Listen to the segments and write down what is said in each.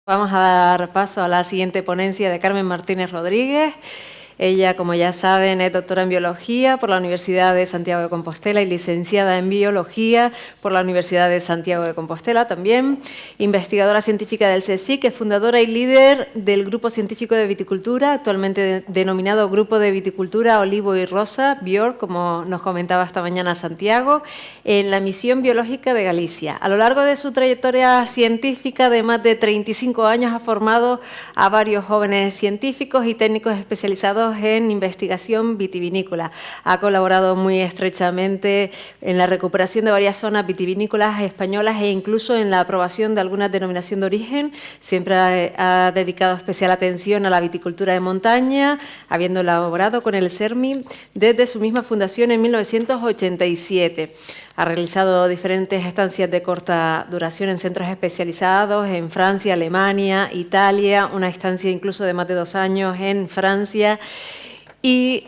Vamos a dar paso a la siguiente ponencia de Carmen Martínez Rodríguez. Ella, como ya saben, es doctora en Biología por la Universidad de Santiago de Compostela y licenciada en Biología por la Universidad de Santiago de Compostela también. Investigadora científica del CSIC, es fundadora y líder del Grupo Científico de Viticultura, actualmente denominado Grupo de Viticultura Olivo y Rosa, BIOR, como nos comentaba esta mañana Santiago, en la Misión Biológica de Galicia. A lo largo de su trayectoria científica de más de 35 años ha formado a varios jóvenes científicos y técnicos especializados en investigación vitivinícola. Ha colaborado muy estrechamente en la recuperación de varias zonas vitivinícolas españolas e incluso en la aprobación de alguna denominación de origen. Siempre ha dedicado especial atención a la viticultura de montaña, habiendo elaborado con el CERMI desde su misma fundación en 1987. Ha realizado diferentes estancias de corta duración en centros especializados en Francia, Alemania, Italia, una estancia incluso de más de 2 años en Francia. Y,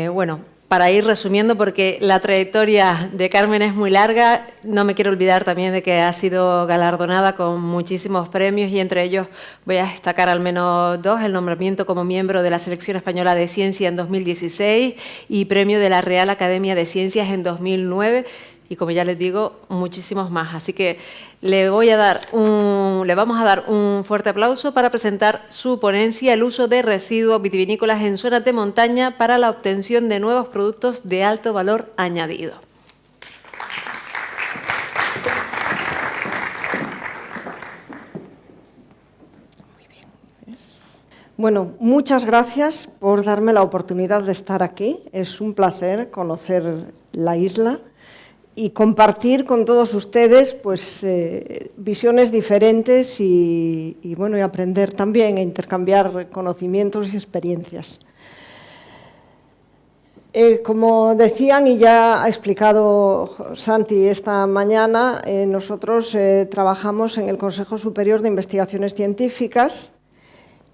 bueno, para ir resumiendo, porque la trayectoria de Carmen es muy larga, no me quiero olvidar también de que ha sido galardonada con muchísimos premios y entre ellos voy a destacar al menos 2, el nombramiento como miembro de la Selección Española de Ciencia en 2016 y premio de la Real Academia de Ciencias en 2009 y, como ya les digo, muchísimos más. Así que le vamos a dar un fuerte aplauso para presentar su ponencia, el uso de residuos vitivinícolas en zonas de montaña para la obtención de nuevos productos de alto valor añadido. Bueno, muchas gracias por darme la oportunidad de estar aquí. Es un placer conocer la isla y compartir con todos ustedes pues, visiones diferentes y aprender también a intercambiar conocimientos y experiencias. Como decían y ya ha explicado Santi esta mañana, nosotros trabajamos en el Consejo Superior de Investigaciones Científicas,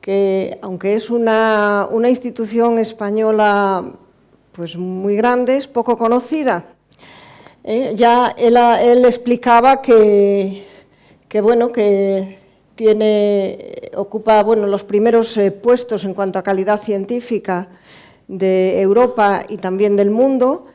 que aunque es una institución española pues, muy grande, es poco conocida. Ya él explicaba que ocupa los primeros puestos en cuanto a calidad científica de Europa y también del mundo.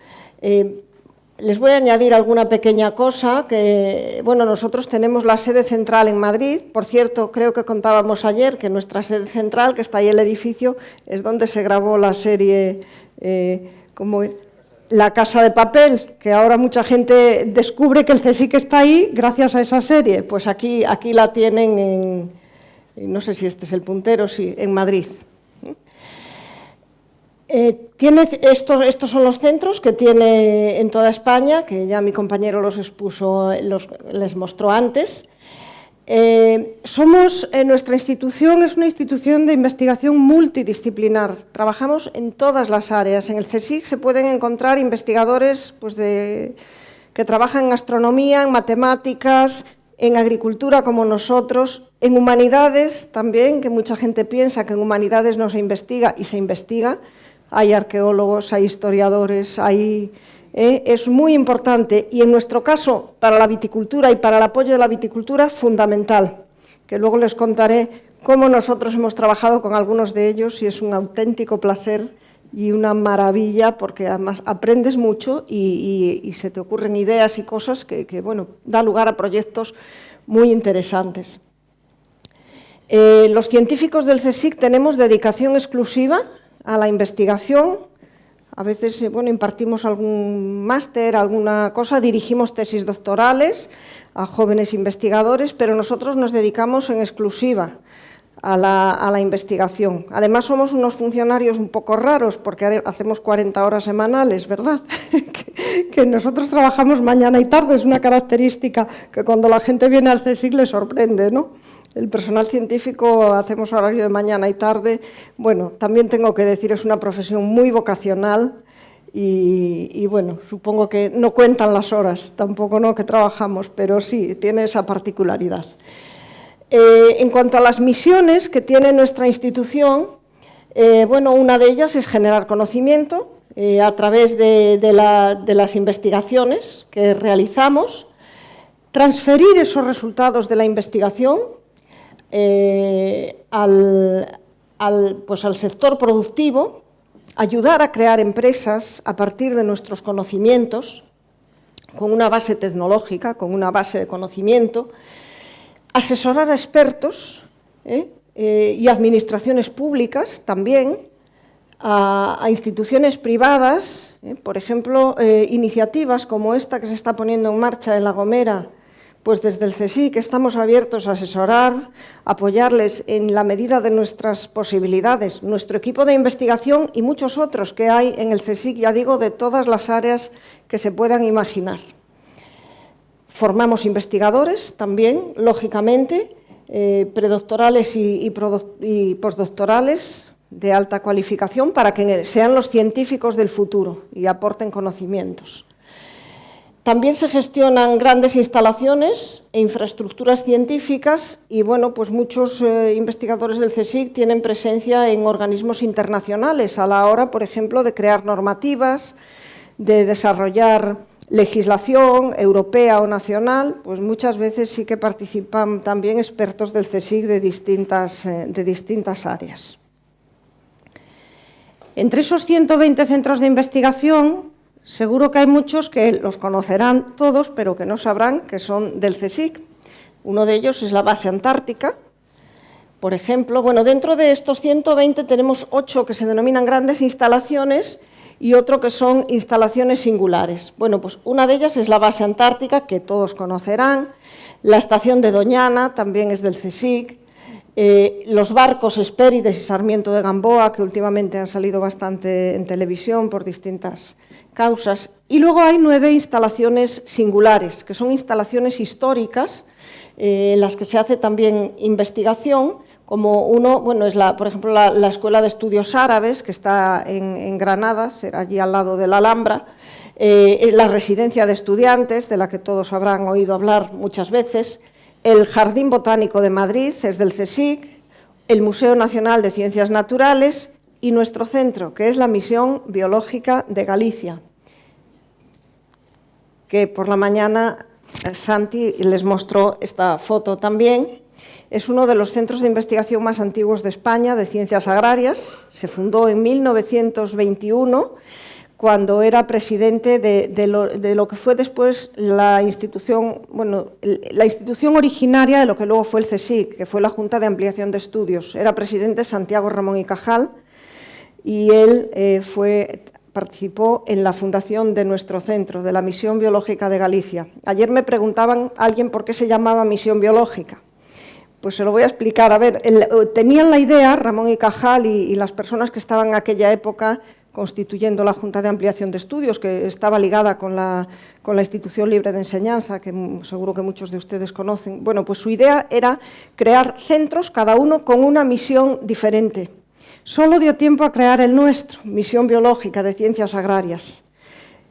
Les voy a añadir alguna pequeña cosa, que nosotros tenemos la sede central en Madrid. Por cierto, creo que contábamos ayer que nuestra sede central, que está ahí en el edificio, es donde se grabó la serie La Casa de Papel, que ahora mucha gente descubre que el CSIC está ahí gracias a esa serie. Pues aquí la tienen no sé si este es el puntero, sí, en Madrid. Estos son los centros que tiene en toda España, que ya mi compañero los expuso, les mostró antes. Nuestra institución es una institución de investigación multidisciplinar. Trabajamos en todas las áreas. En el CSIC se pueden encontrar investigadores que trabajan en astronomía, en matemáticas, en agricultura como nosotros, en humanidades también, que mucha gente piensa que en humanidades no se investiga y se investiga. Hay arqueólogos, hay historiadores, es muy importante y en nuestro caso para la viticultura y para el apoyo de la viticultura fundamental, que luego les contaré cómo nosotros hemos trabajado con algunos de ellos y es un auténtico placer y una maravilla porque además aprendes mucho y se te ocurren ideas y cosas que da lugar a proyectos muy interesantes. Los científicos del CSIC tenemos dedicación exclusiva a la investigación. A veces impartimos algún máster, alguna cosa, dirigimos tesis doctorales a jóvenes investigadores, pero nosotros nos dedicamos en exclusiva a la investigación. Además, somos unos funcionarios un poco raros porque hacemos 40 horas semanales, ¿verdad? que nosotros trabajamos mañana y tarde, es una característica que cuando la gente viene al CSIC le sorprende, ¿no? El personal científico hacemos horario de mañana y tarde. También tengo que decir, es una profesión muy vocacional y supongo que no cuentan las horas, tampoco no que trabajamos, pero sí, tiene esa particularidad. En cuanto a las misiones que tiene nuestra institución, una de ellas es generar conocimiento a través de las investigaciones que realizamos, transferir esos resultados de la investigación al sector productivo, ayudar a crear empresas a partir de nuestros conocimientos, con una base tecnológica, con una base de conocimiento, asesorar a expertos y administraciones públicas también, a instituciones privadas, por ejemplo, iniciativas como esta que se está poniendo en marcha en La Gomera, pues desde el CSIC estamos abiertos a asesorar, apoyarles en la medida de nuestras posibilidades, nuestro equipo de investigación y muchos otros que hay en el CSIC, ya digo, de todas las áreas que se puedan imaginar. Formamos investigadores también, lógicamente, predoctorales y postdoctorales de alta cualificación para que sean los científicos del futuro y aporten conocimientos. También se gestionan grandes instalaciones e infraestructuras científicas y, bueno, pues muchos investigadores del CSIC tienen presencia en organismos internacionales a la hora, por ejemplo, de crear normativas, de desarrollar legislación europea o nacional, pues muchas veces sí que participan también expertos del CSIC de distintas áreas. Entre esos 120 centros de investigación, seguro que hay muchos que los conocerán todos, pero que no sabrán que son del CSIC. Uno de ellos es la base antártica, por ejemplo. Bueno, dentro de estos 120 tenemos 8 que se denominan grandes instalaciones y otro que son instalaciones singulares. Bueno, pues una de ellas es la base antártica, que todos conocerán. La estación de Doñana también es del CSIC. Los barcos Hespérides y Sarmiento de Gamboa, que últimamente han salido bastante en televisión por distintas causas. Y luego hay 9 instalaciones singulares, que son instalaciones históricas, en las que se hace también investigación, como uno, bueno, es por ejemplo, la Escuela de Estudios Árabes, que está en Granada, allí al lado de la Alhambra, la Residencia de Estudiantes, de la que todos habrán oído hablar muchas veces, el Jardín Botánico de Madrid, es del CSIC, el Museo Nacional de Ciencias Naturales y nuestro centro, que es la Misión Biológica de Galicia, que por la mañana Santi les mostró esta foto también. Es uno de los centros de investigación más antiguos de España, de ciencias agrarias. Se fundó en 1921, cuando era presidente de lo que fue después la institución, bueno, la institución originaria de lo que luego fue el CSIC, que fue la Junta de Ampliación de Estudios. Era presidente Santiago Ramón y Cajal, y él participó en la fundación de nuestro centro, de la Misión Biológica de Galicia. Ayer me preguntaban alguien por qué se llamaba Misión Biológica. Pues se lo voy a explicar. A ver, tenían la idea, Ramón y Cajal y las personas que estaban en aquella época constituyendo la Junta de Ampliación de Estudios, que estaba ligada con la Institución Libre de Enseñanza, que seguro que muchos de ustedes conocen. Bueno, pues su idea era crear centros, cada uno con una misión diferente. Solo dio tiempo a crear el nuestro, Misión Biológica de Ciencias Agrarias.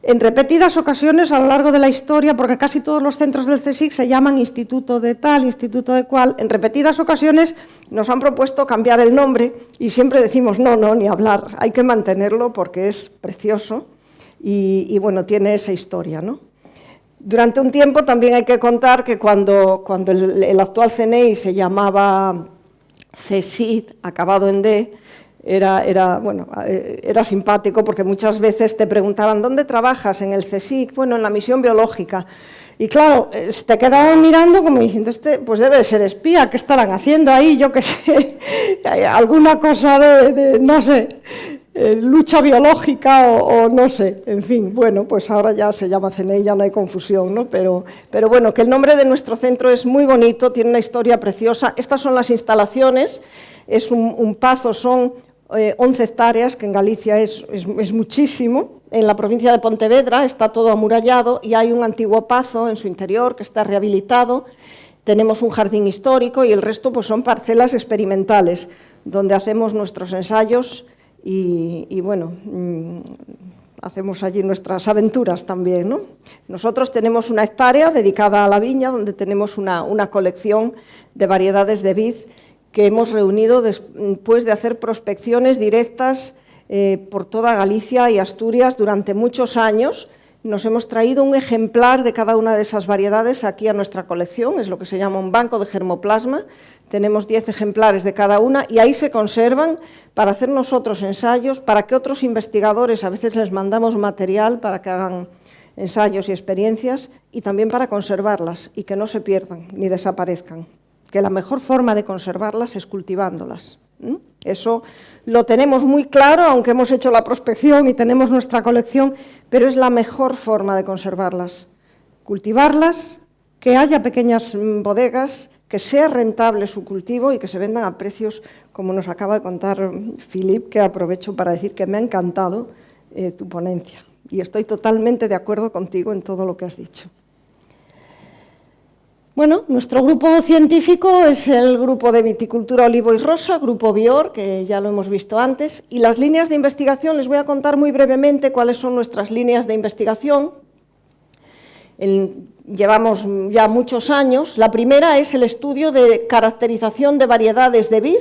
En repetidas ocasiones a lo largo de la historia, porque casi todos los centros del CSIC se llaman Instituto de tal, Instituto de cual, en repetidas ocasiones nos han propuesto cambiar el nombre y siempre decimos no, ni hablar, hay que mantenerlo porque es precioso y bueno, tiene esa historia, ¿no? Durante un tiempo también hay que contar que cuando el actual CNI se llamaba CSID, acabado en D, era simpático porque muchas veces te preguntaban ¿dónde trabajas? En el CSIC, bueno, en la Misión Biológica. Y claro, te quedaban mirando como diciendo, pues debe de ser espía, ¿qué estarán haciendo ahí? Yo qué sé, alguna cosa de no sé, lucha biológica o no sé, en fin, bueno, pues ahora ya se llama CNI, ya no hay confusión, ¿no? Pero bueno, que el nombre de nuestro centro es muy bonito, tiene una historia preciosa. Estas son las instalaciones, es un pazo, son 11 hectáreas, que en Galicia es muchísimo. En la provincia de Pontevedra está todo amurallado y hay un antiguo pazo en su interior que está rehabilitado. Tenemos un jardín histórico y el resto pues, son parcelas experimentales, donde hacemos nuestros ensayos y bueno, hacemos allí nuestras aventuras también, ¿no? Nosotros tenemos una hectárea dedicada a la viña, donde tenemos una colección de variedades de vid que hemos reunido después de hacer prospecciones directas por toda Galicia y Asturias durante muchos años, nos hemos traído un ejemplar de cada una de esas variedades aquí a nuestra colección, es lo que se llama un banco de germoplasma. Tenemos 10 ejemplares de cada una y ahí se conservan para hacer nosotros ensayos, para que otros investigadores, a veces les mandamos material para que hagan ensayos y experiencias, y también para conservarlas y que no se pierdan ni desaparezcan. Que la mejor forma de conservarlas es cultivándolas. Eso lo tenemos muy claro, aunque hemos hecho la prospección y tenemos nuestra colección, pero es la mejor forma de conservarlas. Cultivarlas, que haya pequeñas bodegas, que sea rentable su cultivo y que se vendan a precios, como nos acaba de contar Philippe, que aprovecho para decir que me ha encantado tu ponencia. Y estoy totalmente de acuerdo contigo en todo lo que has dicho. Bueno, nuestro grupo científico es el grupo de viticultura olivo y rosa, grupo Bior, que ya lo hemos visto antes, y las líneas de investigación, les voy a contar muy brevemente cuáles son nuestras líneas de investigación. Llevamos ya muchos años. La primera es el estudio de caracterización de variedades de vid.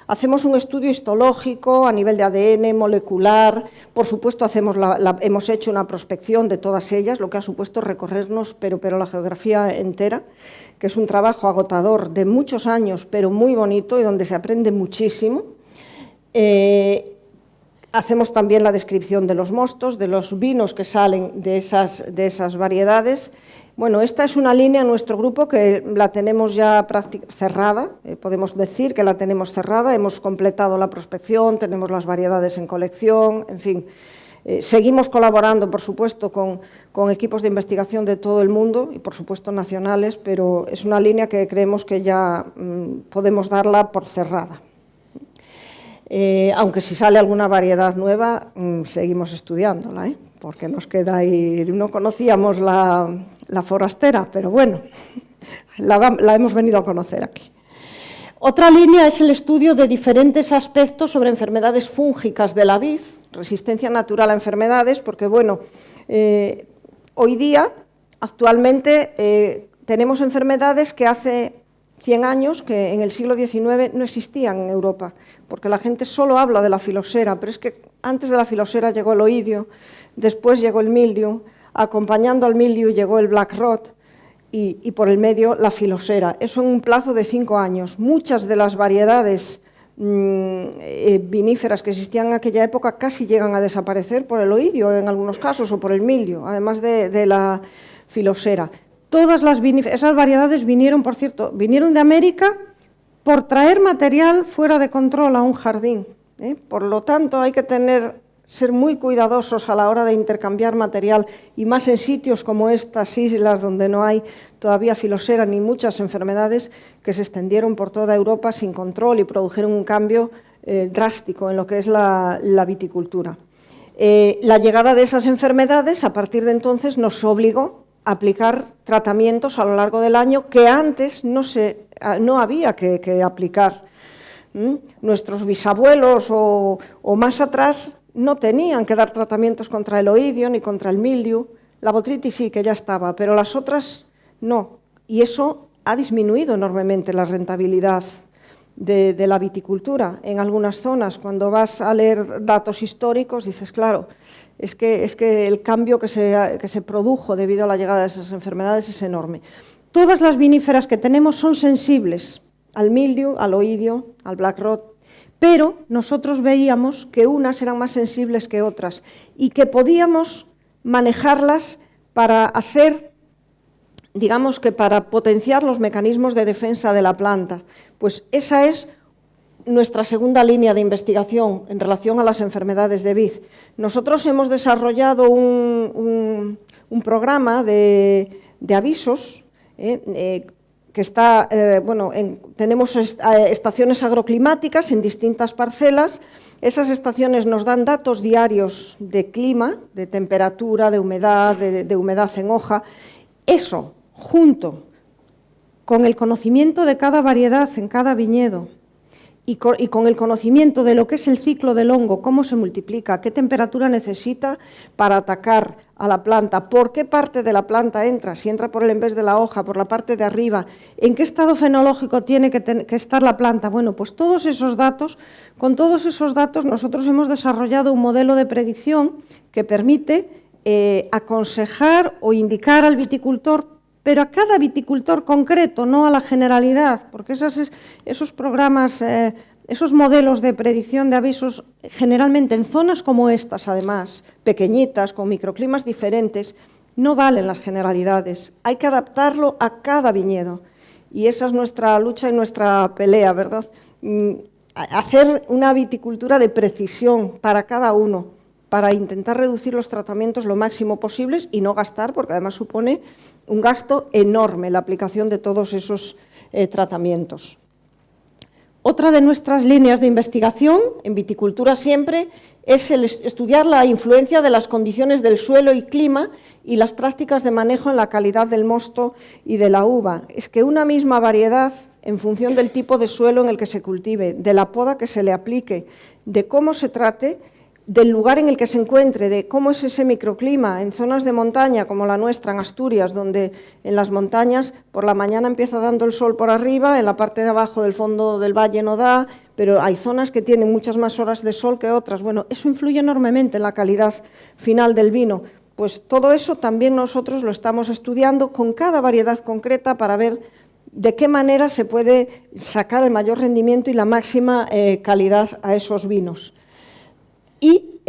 Hacemos un estudio histológico a nivel de ADN, molecular, por supuesto hemos hecho una prospección de todas ellas, lo que ha supuesto recorrernos pero la geografía entera, que es un trabajo agotador de muchos años, pero muy bonito y donde se aprende muchísimo. Hacemos también la descripción de los mostos, de los vinos que salen de esas variedades. Bueno, esta es una línea en nuestro grupo que la tenemos ya cerrada, podemos decir que la tenemos cerrada, hemos completado la prospección, tenemos las variedades en colección, en fin. Seguimos colaborando, por supuesto, con equipos de investigación de todo el mundo y, por supuesto, nacionales, pero es una línea que creemos que ya podemos darla por cerrada. Aunque si sale alguna variedad nueva, seguimos estudiándola, porque nos queda ahí, no conocíamos la forastera, pero bueno, la hemos venido a conocer aquí. Otra línea es el estudio de diferentes aspectos sobre enfermedades fúngicas de la vid, resistencia natural a enfermedades, porque bueno, hoy día, actualmente, tenemos enfermedades que hace 100 años, que en el siglo XIX no existían en Europa, porque la gente solo habla de la filosera, pero es que antes de la filosera llegó el oidio, después llegó el mildiu, acompañando al mildiu llegó el black rot y por el medio la filosera. Eso en un plazo de 5 años. Muchas de las variedades viníferas que existían en aquella época casi llegan a desaparecer por el oidio en algunos casos o por el mildiu, además de la filosera. Todas esas variedades vinieron, por cierto, vinieron de América por traer material fuera de control a un jardín. Por lo tanto, hay que ser muy cuidadosos a la hora de intercambiar material, y más en sitios como estas islas donde no hay todavía filosera ni muchas enfermedades que se extendieron por toda Europa sin control y produjeron un cambio drástico en lo que es la viticultura. La llegada de esas enfermedades, a partir de entonces, nos obligó a aplicar tratamientos a lo largo del año que antes no había que aplicar. Nuestros bisabuelos o más atrás no tenían que dar tratamientos contra el oidio ni contra el mildiu. La botritis sí que ya estaba, pero las otras no. Y eso ha disminuido enormemente la rentabilidad de la viticultura. En algunas zonas, cuando vas a leer datos históricos, dices, claro, es que el cambio que se produjo debido a la llegada de esas enfermedades es enorme. Todas las viníferas que tenemos son sensibles al mildiu, al oidio, al black rot, pero nosotros veíamos que unas eran más sensibles que otras y que podíamos manejarlas para hacer, digamos que para potenciar los mecanismos de defensa de la planta. Pues esa es nuestra segunda línea de investigación en relación a las enfermedades de vid. Nosotros hemos desarrollado un programa de avisos, que está, tenemos estaciones agroclimáticas en distintas parcelas. Esas estaciones nos dan datos diarios de clima, de temperatura, de humedad, de humedad en hoja. Eso, junto con el conocimiento de cada variedad en cada viñedo y con el conocimiento de lo que es el ciclo del hongo, cómo se multiplica, qué temperatura necesita para atacar a la planta, por qué parte de la planta entra, si entra por el envés de la hoja, por la parte de arriba, en qué estado fenológico tiene que estar la planta. Bueno, pues todos esos datos, con todos esos datos nosotros hemos desarrollado un modelo de predicción que permite aconsejar o indicar al viticultor, pero a cada viticultor concreto, no a la generalidad, porque esos programas, esos modelos de predicción de avisos, generalmente en zonas como estas, además, pequeñitas, con microclimas diferentes, no valen las generalidades. Hay que adaptarlo a cada viñedo. Y esa es nuestra lucha y nuestra pelea, ¿verdad? Hacer una viticultura de precisión para cada uno, para intentar reducir los tratamientos lo máximo posibles y no gastar, porque además supone un gasto enorme la aplicación de todos esos tratamientos. Otra de nuestras líneas de investigación, en viticultura siempre, es el estudiar la influencia de las condiciones del suelo y clima y las prácticas de manejo en la calidad del mosto y de la uva. Es que una misma variedad, en función del tipo de suelo en el que se cultive, de la poda que se le aplique, de cómo se trate, del lugar en el que se encuentre, de cómo es ese microclima en zonas de montaña como la nuestra, en Asturias, donde en las montañas por la mañana empieza dando el sol por arriba, en la parte de abajo del fondo del valle no da, pero hay zonas que tienen muchas más horas de sol que otras. Bueno, eso influye enormemente en la calidad final del vino. Pues todo eso también nosotros lo estamos estudiando con cada variedad concreta para ver de qué manera se puede sacar el mayor rendimiento y la máxima calidad a esos vinos. Y,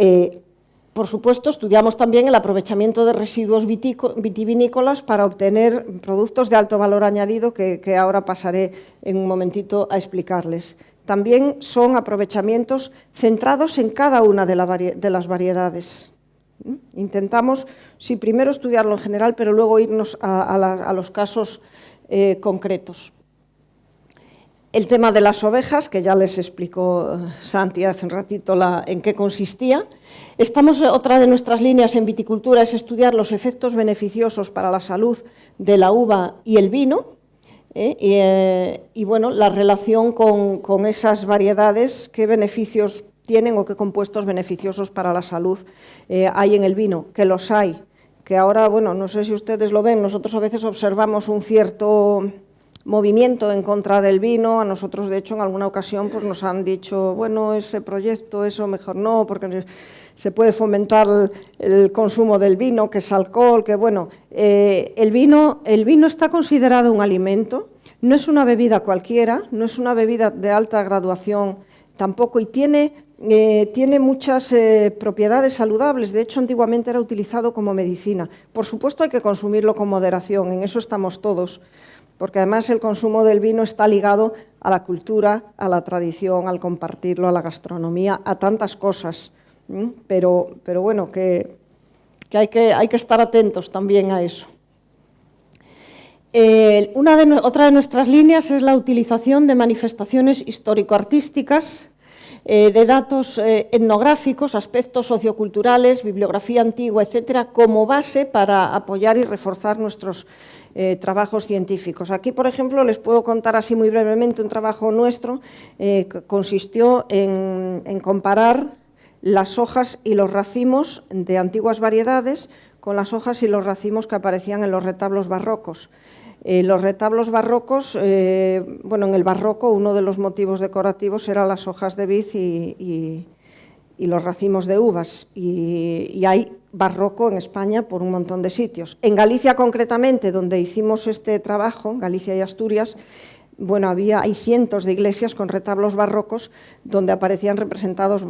por supuesto, estudiamos también el aprovechamiento de residuos vitivinícolas para obtener productos de alto valor añadido que ahora pasaré en un momentito a explicarles. También son aprovechamientos centrados en cada una de las variedades. Intentamos, sí, primero estudiarlo en general, pero luego irnos a los casos concretos. El tema de las ovejas, que ya les explicó Santi hace un ratito en qué consistía. Otra de nuestras líneas en viticultura es estudiar los efectos beneficiosos para la salud de la uva y el vino, y bueno, la relación con esas variedades, qué beneficios tienen o qué compuestos beneficiosos para la salud hay en el vino, que los hay, que ahora, bueno, no sé si ustedes lo ven, nosotros a veces observamos un cierto movimiento en contra del vino. A nosotros, de hecho, en alguna ocasión pues nos han dicho, bueno, ese proyecto, eso mejor no, porque se puede fomentar el consumo del vino, que es alcohol, que bueno, el vino está considerado un alimento, no es una bebida cualquiera, no es una bebida de alta graduación tampoco, y tiene muchas propiedades saludables. De hecho, antiguamente era utilizado como medicina. Por supuesto, hay que consumirlo con moderación, en eso estamos todos, porque además el consumo del vino está ligado a la cultura, a la tradición, al compartirlo, a la gastronomía, a tantas cosas. Pero bueno, que hay que estar atentos también a eso. Otra de nuestras líneas es la utilización de manifestaciones histórico-artísticas, de datos etnográficos, aspectos socioculturales, bibliografía antigua, etcétera, como base para apoyar y reforzar nuestros trabajos científicos. Aquí, por ejemplo, les puedo contar así muy brevemente un trabajo nuestro que consistió en comparar las hojas y los racimos de antiguas variedades con las hojas y los racimos que aparecían en los retablos barrocos. Los retablos barrocos, bueno, en el barroco uno de los motivos decorativos eran las hojas de vid y los racimos de uvas, y hay barroco en España por un montón de sitios. En Galicia concretamente, donde hicimos este trabajo, Galicia y Asturias, bueno, hay cientos de iglesias con retablos barrocos donde aparecían representados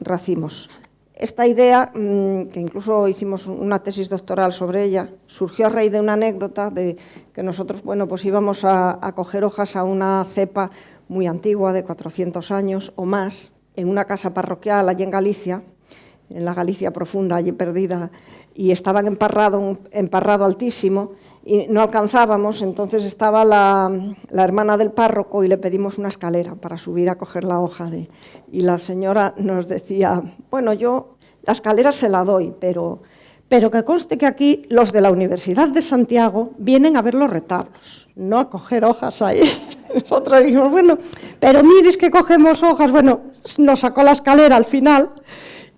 racimos. Esta idea, que incluso hicimos una tesis doctoral sobre ella, surgió a raíz de una anécdota de que nosotros, bueno, pues íbamos a coger hojas a una cepa muy antigua, de 400 años o más, en una casa parroquial allí en Galicia, en la Galicia profunda, allí perdida, y estaba emparrado altísimo, y no alcanzábamos. Entonces estaba la hermana del párroco y le pedimos una escalera para subir a coger la hoja. Y la señora nos decía, bueno, yo la escalera se la doy, pero que conste que aquí los de la Universidad de Santiago vienen a ver los retablos, no a coger hojas ahí. Nosotros dijimos, bueno, pero mires que cogemos hojas. Bueno, nos sacó la escalera al final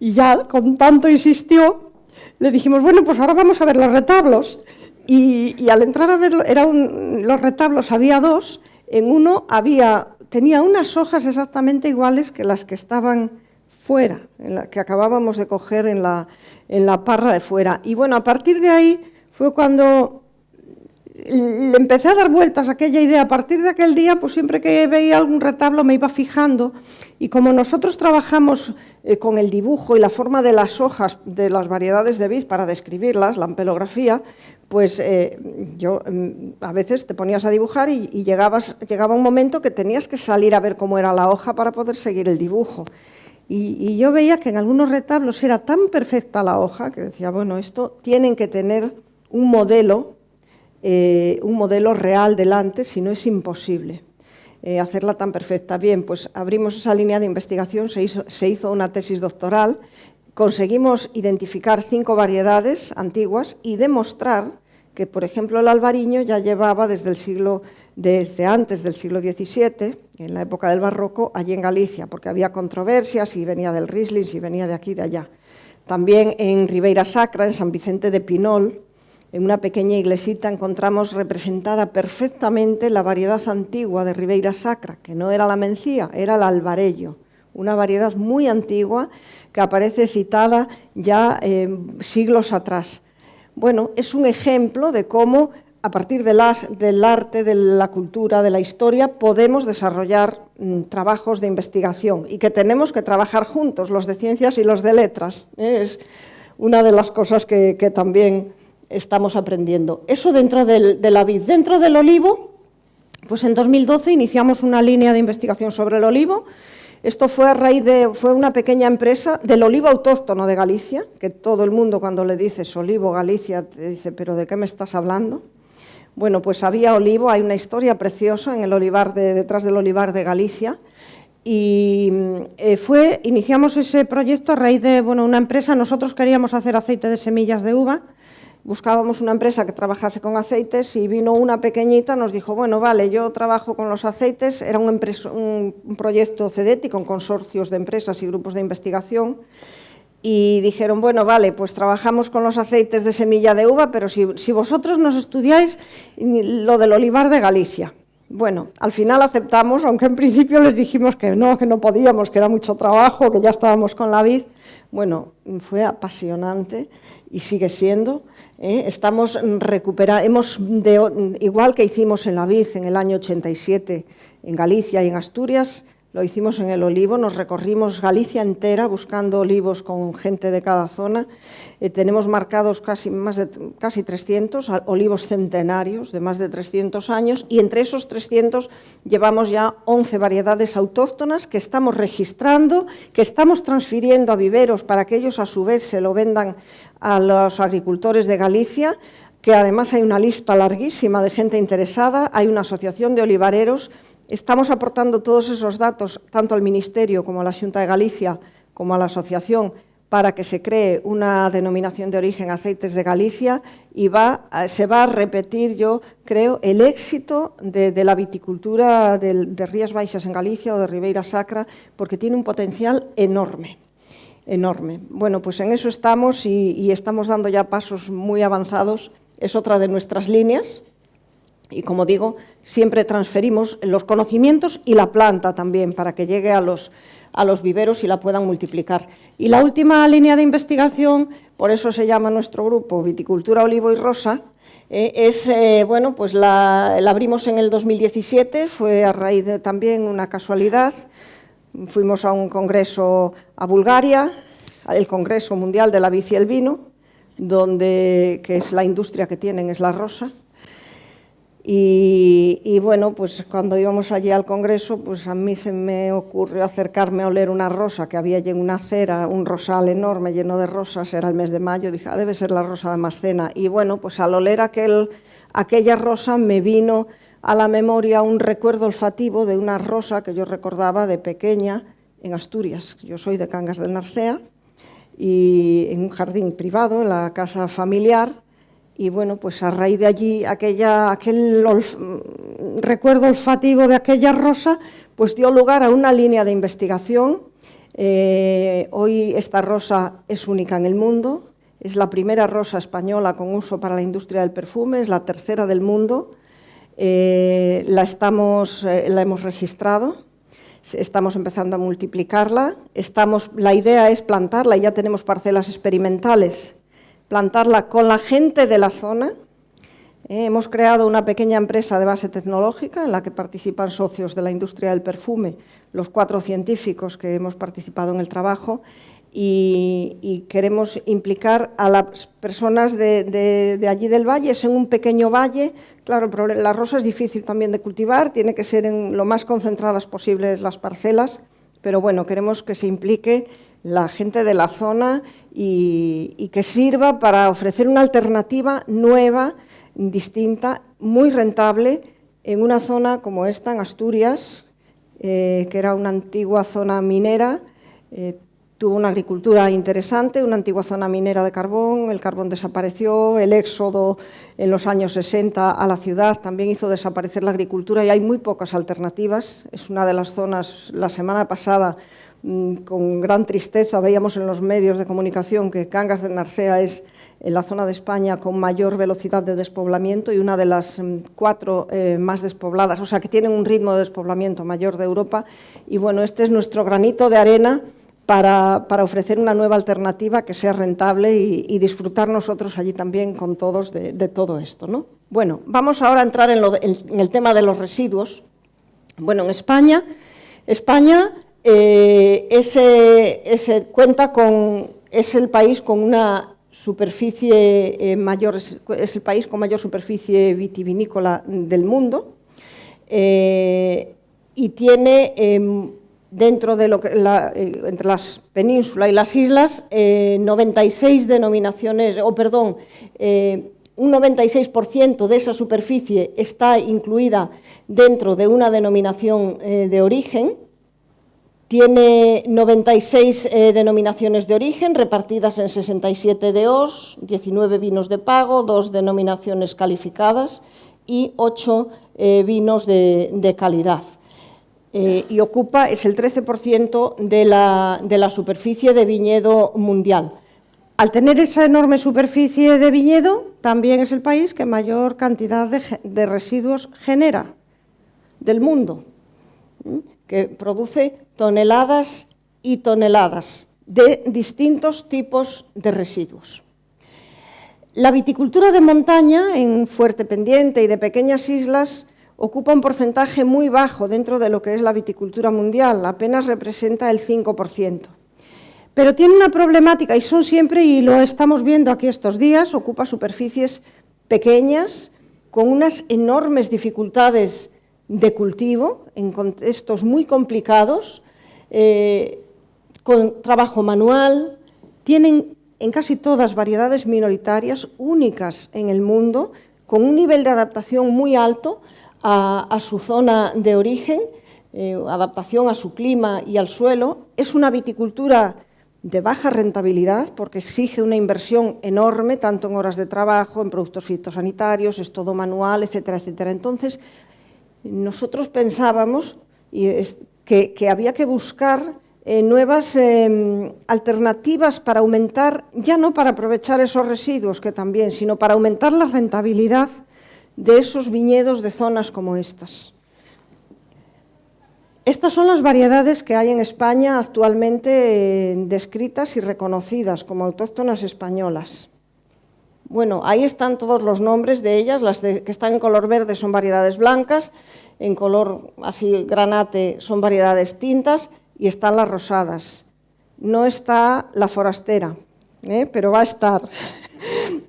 y ya con tanto insistió, le dijimos, bueno, pues ahora vamos a ver los retablos. Y al entrar a ver los retablos había dos. En uno tenía unas hojas exactamente iguales que las que estaban fuera, que acabábamos de coger en la parra de fuera. Y bueno, a partir de ahí fue cuando le empecé a dar vueltas a aquella idea. A partir de aquel día, pues siempre que veía algún retablo me iba fijando, y como nosotros trabajamos con el dibujo y la forma de las hojas de las variedades de vid para describirlas, la ampelografía, pues yo a veces te ponías a dibujar y llegaba un momento que tenías que salir a ver cómo era la hoja para poder seguir el dibujo. Y yo veía que en algunos retablos era tan perfecta la hoja que decía, bueno, esto tienen que tener un modelo real delante, si no es imposible hacerla tan perfecta. Bien, pues abrimos esa línea de investigación, se hizo una tesis doctoral, conseguimos identificar 5 variedades antiguas y demostrar que, por ejemplo, el albariño ya llevaba desde antes del siglo XVII, en la época del barroco, allí en Galicia, porque había controversias si venía del Riesling, si venía de aquí, de allá. También en Ribeira Sacra, en San Vicente de Pinol, en una pequeña iglesita, encontramos representada perfectamente la variedad antigua de Ribeira Sacra, que no era la mencía, era el albarello, una variedad muy antigua que aparece citada ya siglos atrás. Bueno, es un ejemplo de cómo, a partir del arte, de la cultura, de la historia, podemos desarrollar trabajos de investigación y que tenemos que trabajar juntos, los de ciencias y los de letras. Es una de las cosas que también estamos aprendiendo. Eso dentro de la vid. Dentro del olivo, pues en 2012 iniciamos una línea de investigación sobre el olivo. Esto fue fue una pequeña empresa del olivo autóctono de Galicia, que todo el mundo cuando le dices olivo Galicia te dice, ¿pero de qué me estás hablando? Bueno, pues había olivo, hay una historia preciosa en el olivar detrás del olivar de Galicia, y iniciamos ese proyecto a raíz de una empresa. Nosotros queríamos hacer aceite de semillas de uva, buscábamos una empresa que trabajase con aceites y vino una pequeñita, nos dijo, bueno, vale, yo trabajo con los aceites, era un proyecto CEDETI con consorcios de empresas y grupos de investigación, y dijeron, bueno, vale, pues trabajamos con los aceites de semilla de uva, pero si vosotros nos estudiáis lo del olivar de Galicia. Bueno, al final aceptamos, aunque en principio les dijimos que no podíamos, que era mucho trabajo, que ya estábamos con la vid. Bueno, fue apasionante y sigue siendo. Estamos recuperando, igual que hicimos en la vid en el año 87 en Galicia y en Asturias, lo hicimos en el olivo, nos recorrimos Galicia entera buscando olivos con gente de cada zona. Tenemos marcados casi 300 olivos centenarios de más de 300 años, y entre esos 300 llevamos ya 11 variedades autóctonas que estamos registrando, que estamos transfiriendo a viveros para que ellos a su vez se lo vendan a los agricultores de Galicia, que además hay una lista larguísima de gente interesada, hay una asociación de olivareros. Estamos aportando todos esos datos tanto al Ministerio como a la Xunta de Galicia como a la asociación para que se cree una denominación de origen aceites de Galicia, y se va a repetir, yo creo, el éxito de la viticultura de Rías Baixas en Galicia o de Ribeira Sacra, porque tiene un potencial enorme. Enorme. Bueno, pues en eso estamos y estamos dando ya pasos muy avanzados. Es otra de nuestras líneas. Y, como digo, siempre transferimos los conocimientos y la planta también para que llegue a los viveros y la puedan multiplicar. Y la última línea de investigación, por eso se llama nuestro grupo Viticultura Olivo y Rosa, pues la abrimos en el 2017, fue a raíz de también una casualidad. Fuimos a un congreso a Bulgaria, el Congreso Mundial de la Vid y el Vino, que es la industria que tienen, es la rosa. Y bueno, pues cuando íbamos allí al congreso, pues a mí se me ocurrió acercarme a oler una rosa que había allí en una acera, un rosal enorme lleno de rosas, era el mes de mayo, dije, debe ser la rosa de Damascena. Y bueno, pues al oler aquella rosa me vino a la memoria un recuerdo olfativo de una rosa que yo recordaba de pequeña en Asturias. Yo soy de Cangas del Narcea, y en un jardín privado, en la casa familiar. Y bueno, pues a raíz de allí, aquel recuerdo olfativo de aquella rosa, pues dio lugar a una línea de investigación. Hoy esta rosa es única en el mundo, es la primera rosa española con uso para la industria del perfume, es la tercera del mundo, la hemos registrado. estamos empezando a multiplicarla. La idea es plantarla, y ya tenemos parcelas experimentales, plantarla con la gente de la zona. Hemos creado una pequeña empresa de base tecnológica en la que participan socios de la industria del perfume, los 4 científicos que hemos participado en el trabajo, y queremos implicar a las personas de allí del valle. Es en un pequeño valle. Claro, la rosa es difícil también de cultivar, tiene que ser en lo más concentradas posibles las parcelas, pero bueno, queremos que se implique la gente de la zona y que sirva para ofrecer una alternativa nueva, distinta, muy rentable, en una zona como esta, en Asturias, que era una antigua zona minera. Tuvo una agricultura interesante, una antigua zona minera de carbón, el carbón desapareció, el éxodo en los años 60 a la ciudad también hizo desaparecer la agricultura y hay muy pocas alternativas. Es una de las zonas, la semana pasada, con gran tristeza, veíamos en los medios de comunicación que Cangas de Narcea es la zona de España con mayor velocidad de despoblamiento y una de las 4 más despobladas, o sea, que tienen un ritmo de despoblamiento mayor de Europa. Y bueno, este es nuestro granito de arena para ofrecer una nueva alternativa que sea rentable y disfrutar nosotros allí también con todos de todo esto, ¿no? Bueno, vamos ahora a entrar en el tema de los residuos. Bueno, en España es el país con una superficie mayor, es el país con mayor superficie vitivinícola del mundo, y tiene dentro de entre las penínsulas y las islas, 96 denominaciones, un 96% de esa superficie está incluida dentro de una denominación de origen. Tiene 96 denominaciones de origen repartidas en 67 DOs, 19 vinos de pago, 2 denominaciones calificadas y 8 vinos de calidad. Y es el 13% de la superficie de viñedo mundial. Al tener esa enorme superficie de viñedo, también es el país que mayor cantidad de residuos genera del mundo, que produce toneladas y toneladas de distintos tipos de residuos. La viticultura de montaña, en Fuertependiente y de pequeñas islas, ocupa un porcentaje muy bajo dentro de lo que es la viticultura mundial, apenas representa el 5%. Pero tiene una problemática, y son siempre, y lo estamos viendo aquí estos días, ocupa superficies pequeñas, con unas enormes dificultades de cultivo, en contextos muy complicados, con trabajo manual. Tienen en casi todas variedades minoritarias, únicas en el mundo, con un nivel de adaptación muy alto a su zona de origen, adaptación a su clima y al suelo. Es una viticultura de baja rentabilidad porque exige una inversión enorme, tanto en horas de trabajo, en productos fitosanitarios, es todo manual, etcétera, etcétera. Entonces, nosotros pensábamos que había que buscar nuevas alternativas para aumentar, ya no para aprovechar esos residuos, que también, sino para aumentar la rentabilidad de esos viñedos de zonas como estas. Estas son las variedades que hay en España actualmente descritas y reconocidas como autóctonas españolas. Bueno, ahí están todos los nombres de ellas. Las que están en color verde son variedades blancas, en color así granate son variedades tintas y están las rosadas. No está la forastera, pero va a estar.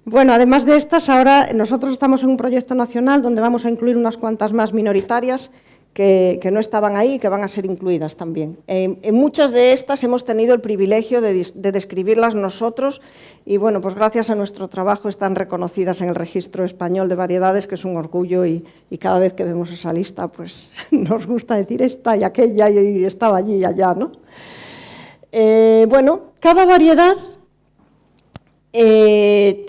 Bueno, además de estas, ahora nosotros estamos en un proyecto nacional donde vamos a incluir unas cuantas más minoritarias que no estaban ahí y que van a ser incluidas también. En muchas de estas hemos tenido el privilegio de describirlas nosotros y, bueno, pues gracias a nuestro trabajo están reconocidas en el Registro Español de Variedades, que es un orgullo, y cada vez que vemos esa lista, pues nos gusta decir esta y aquella y estaba allí y allá, ¿no? Bueno, cada variedad es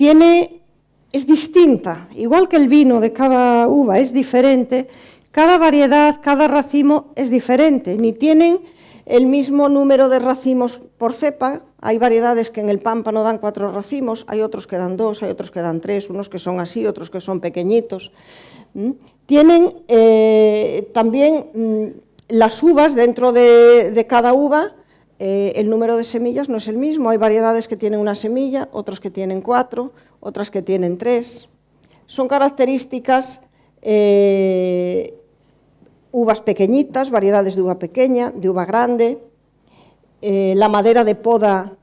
distinta, igual que el vino de cada uva es diferente. Cada variedad, cada racimo es diferente, ni tienen el mismo número de racimos por cepa. Hay variedades que en el pámpano dan 4 racimos, hay otros que dan 2, hay otros que dan 3, unos que son así, otros que son pequeñitos. Tienen también Las uvas, dentro de cada uva, el número de semillas no es el mismo. Hay variedades que tienen una semilla, otras que tienen 4, otras que tienen 3. Son características uvas pequeñitas, variedades de uva pequeña, de uva grande. La madera de poda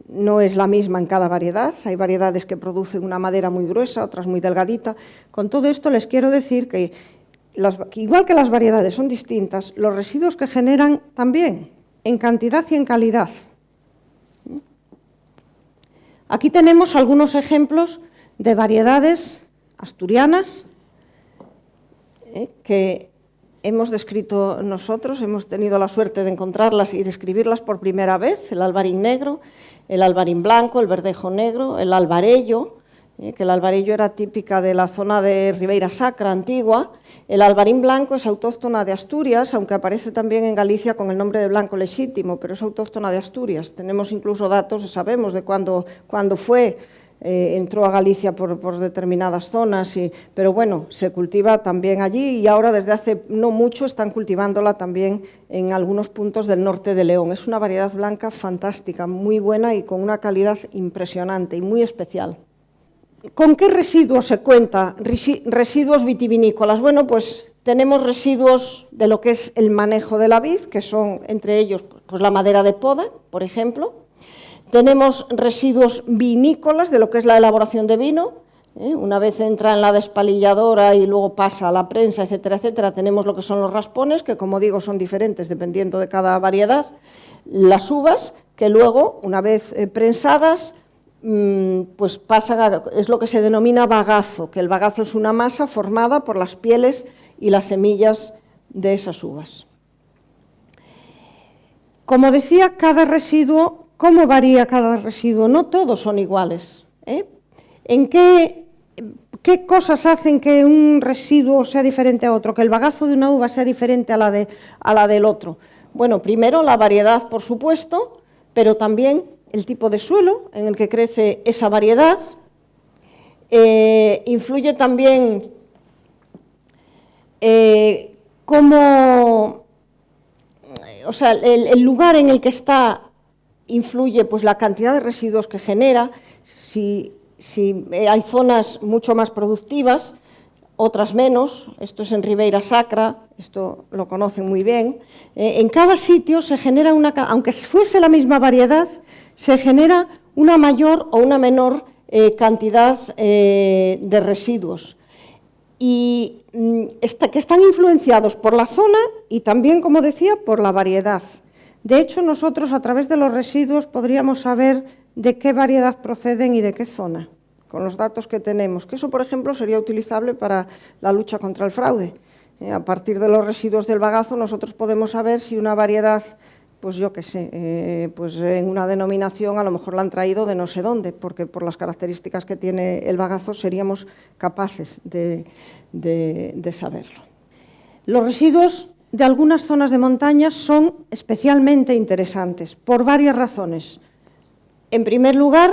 no es la misma en cada variedad. Hay variedades que producen una madera muy gruesa, otras muy delgadita. Con todo esto les quiero decir que igual que las variedades son distintas, los residuos que generan también, en cantidad y en calidad. Aquí tenemos algunos ejemplos de variedades asturianas que hemos descrito nosotros, hemos tenido la suerte de encontrarlas y describirlas por primera vez: el albarín negro, el albarín blanco, el verdejo negro, el albarello, que el albarello era típica de la zona de Ribeira Sacra antigua. El albarín blanco es autóctona de Asturias, aunque aparece también en Galicia con el nombre de blanco lexítimo, pero es autóctona de Asturias. Tenemos incluso datos, sabemos de cuándo fue, entró a Galicia por determinadas zonas, pero bueno, se cultiva también allí y ahora desde hace no mucho están cultivándola también en algunos puntos del norte de León. Es una variedad blanca fantástica, muy buena y con una calidad impresionante y muy especial. ¿Con qué residuos se cuenta? Residuos vitivinícolas. Bueno, pues tenemos residuos de lo que es el manejo de la vid, que son entre ellos pues la madera de poda, por ejemplo. Tenemos residuos vinícolas de lo que es la elaboración de vino. Una vez entra en la despalilladora y luego pasa a la prensa, etcétera, etcétera, tenemos lo que son los raspones, que como digo son diferentes dependiendo de cada variedad. Las uvas, que luego, una vez prensadas, pues pasan es lo que se denomina bagazo, que el bagazo es una masa formada por las pieles y las semillas de esas uvas. Como decía, cada residuo, ¿cómo varía cada residuo? No todos son iguales. ¿En qué cosas hacen que un residuo sea diferente a otro, que el bagazo de una uva sea diferente a la del otro? Bueno, primero la variedad, por supuesto, pero también el tipo de suelo en el que crece esa variedad. Influye también el lugar en el que está, influye pues la cantidad de residuos que genera. Si hay zonas mucho más productivas, otras menos. Esto es en Ribeira Sacra, esto lo conocen muy bien. En cada sitio se genera aunque fuese la misma variedad, se genera una mayor o una menor cantidad de residuos. Y que están influenciados por la zona y también, como decía, por la variedad. De hecho, nosotros a través de los residuos podríamos saber de qué variedad proceden y de qué zona, con los datos que tenemos, que eso, por ejemplo, sería utilizable para la lucha contra el fraude. A partir de los residuos del bagazo nosotros podemos saber si una variedad, pues yo qué sé, pues en una denominación a lo mejor la han traído de no sé dónde, porque por las características que tiene el bagazo seríamos capaces de saberlo. Los residuos de algunas zonas de montaña son especialmente interesantes por varias razones. En primer lugar,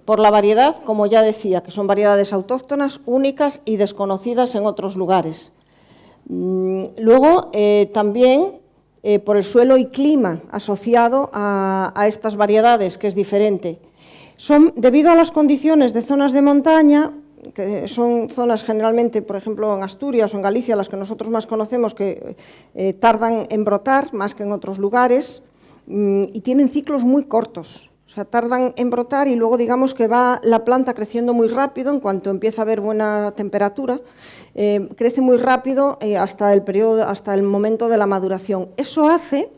por la variedad, como ya decía, que son variedades autóctonas, únicas y desconocidas en otros lugares. Luego, también por el suelo y clima asociado a estas variedades, que es diferente. Debido a las condiciones de zonas de montaña, que son zonas generalmente, por ejemplo, en Asturias o en Galicia, las que nosotros más conocemos, que tardan en brotar más que en otros lugares y tienen ciclos muy cortos. O sea, tardan en brotar y luego digamos que va la planta creciendo muy rápido en cuanto empieza a haber buena temperatura, crece muy rápido hasta el momento de la maduración. Eso hace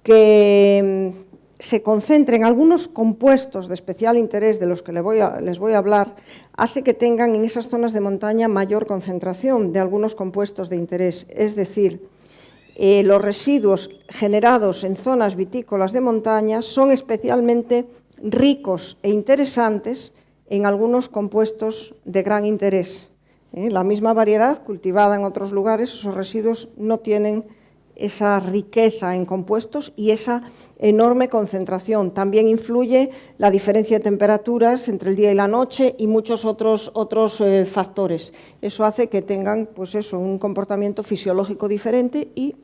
que se concentren algunos compuestos de especial interés de los que les voy a hablar, hace que tengan en esas zonas de montaña mayor concentración de algunos compuestos de interés. Es decir, los residuos generados en zonas vitícolas de montaña son especialmente ricos e interesantes en algunos compuestos de gran interés. La misma variedad cultivada en otros lugares, esos residuos no tienen esa riqueza en compuestos y esa enorme concentración. También influye la diferencia de temperaturas entre el día y la noche y muchos otros factores. Eso hace que tengan pues eso, un comportamiento fisiológico diferente y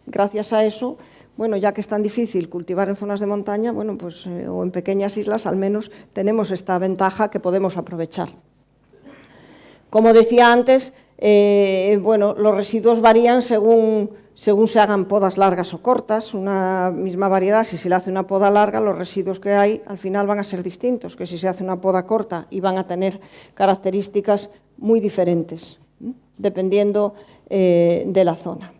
gracias a eso, bueno, ya que es tan difícil cultivar en zonas de montaña, bueno, pues, o en pequeñas islas, al menos tenemos esta ventaja que podemos aprovechar. Como decía antes, bueno, los residuos varían según se hagan podas largas o cortas. Una misma variedad, si se le hace una poda larga, los residuos que hay al final van a ser distintos que si se hace una poda corta y van a tener características muy diferentes, dependiendo de la zona.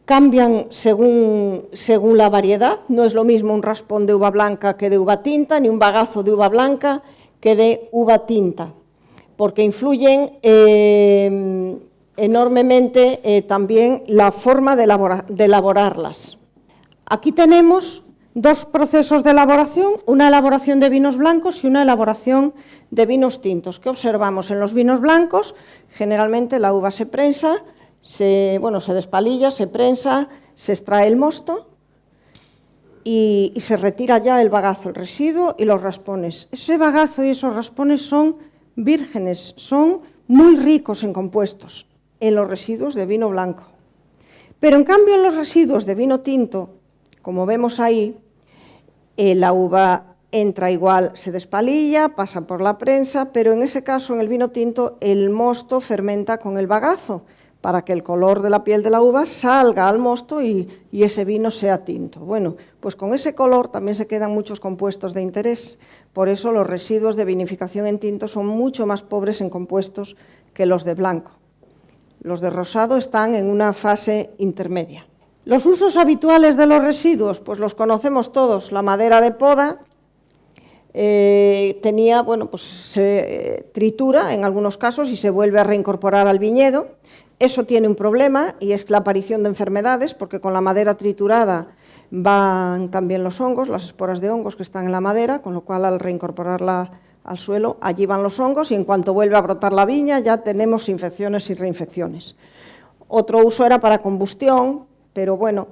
Cambian según la variedad, no es lo mismo un raspón de uva blanca que de uva tinta, ni un bagazo de uva blanca que de uva tinta, porque influyen enormemente también la forma de elaborarlas. Aquí tenemos dos procesos de elaboración, una elaboración de vinos blancos y una elaboración de vinos tintos. ¿Qué observamos? En los vinos blancos, generalmente la uva se prensa, se despalilla, se prensa, se extrae el mosto y se retira ya el bagazo, el residuo y los raspones. Ese bagazo y esos raspones son vírgenes, son muy ricos en compuestos, en los residuos de vino blanco. Pero en cambio en los residuos de vino tinto, como vemos ahí, la uva entra igual, se despalilla, pasa por la prensa, pero en ese caso, en el vino tinto, el mosto fermenta con el bagazo, para que el color de la piel de la uva salga al mosto y ese vino sea tinto. Bueno, pues con ese color también se quedan muchos compuestos de interés. Por eso los residuos de vinificación en tinto son mucho más pobres en compuestos que los de blanco. Los de rosado están en una fase intermedia. Los usos habituales de los residuos, pues los conocemos todos. La madera de poda se tritura en algunos casos y se vuelve a reincorporar al viñedo. Eso tiene un problema y es la aparición de enfermedades, porque con la madera triturada van también los hongos, las esporas de hongos que están en la madera, con lo cual al reincorporarla al suelo, allí van los hongos y en cuanto vuelve a brotar la viña ya tenemos infecciones y reinfecciones. Otro uso era para combustión, pero bueno,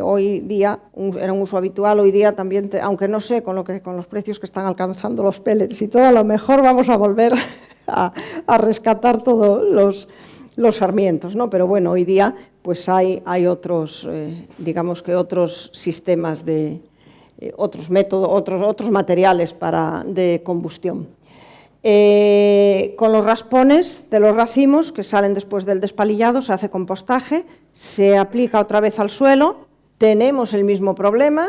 hoy día era un uso habitual, hoy día también, aunque no sé con los precios que están alcanzando los pellets y todo, a lo mejor vamos a volver a rescatar todos los sarmientos, ¿no? Pero bueno, hoy día pues hay otros, digamos que otros sistemas otros métodos, otros materiales de combustión. Con los raspones de los racimos que salen después del despalillado se hace compostaje, se aplica otra vez al suelo, tenemos el mismo problema,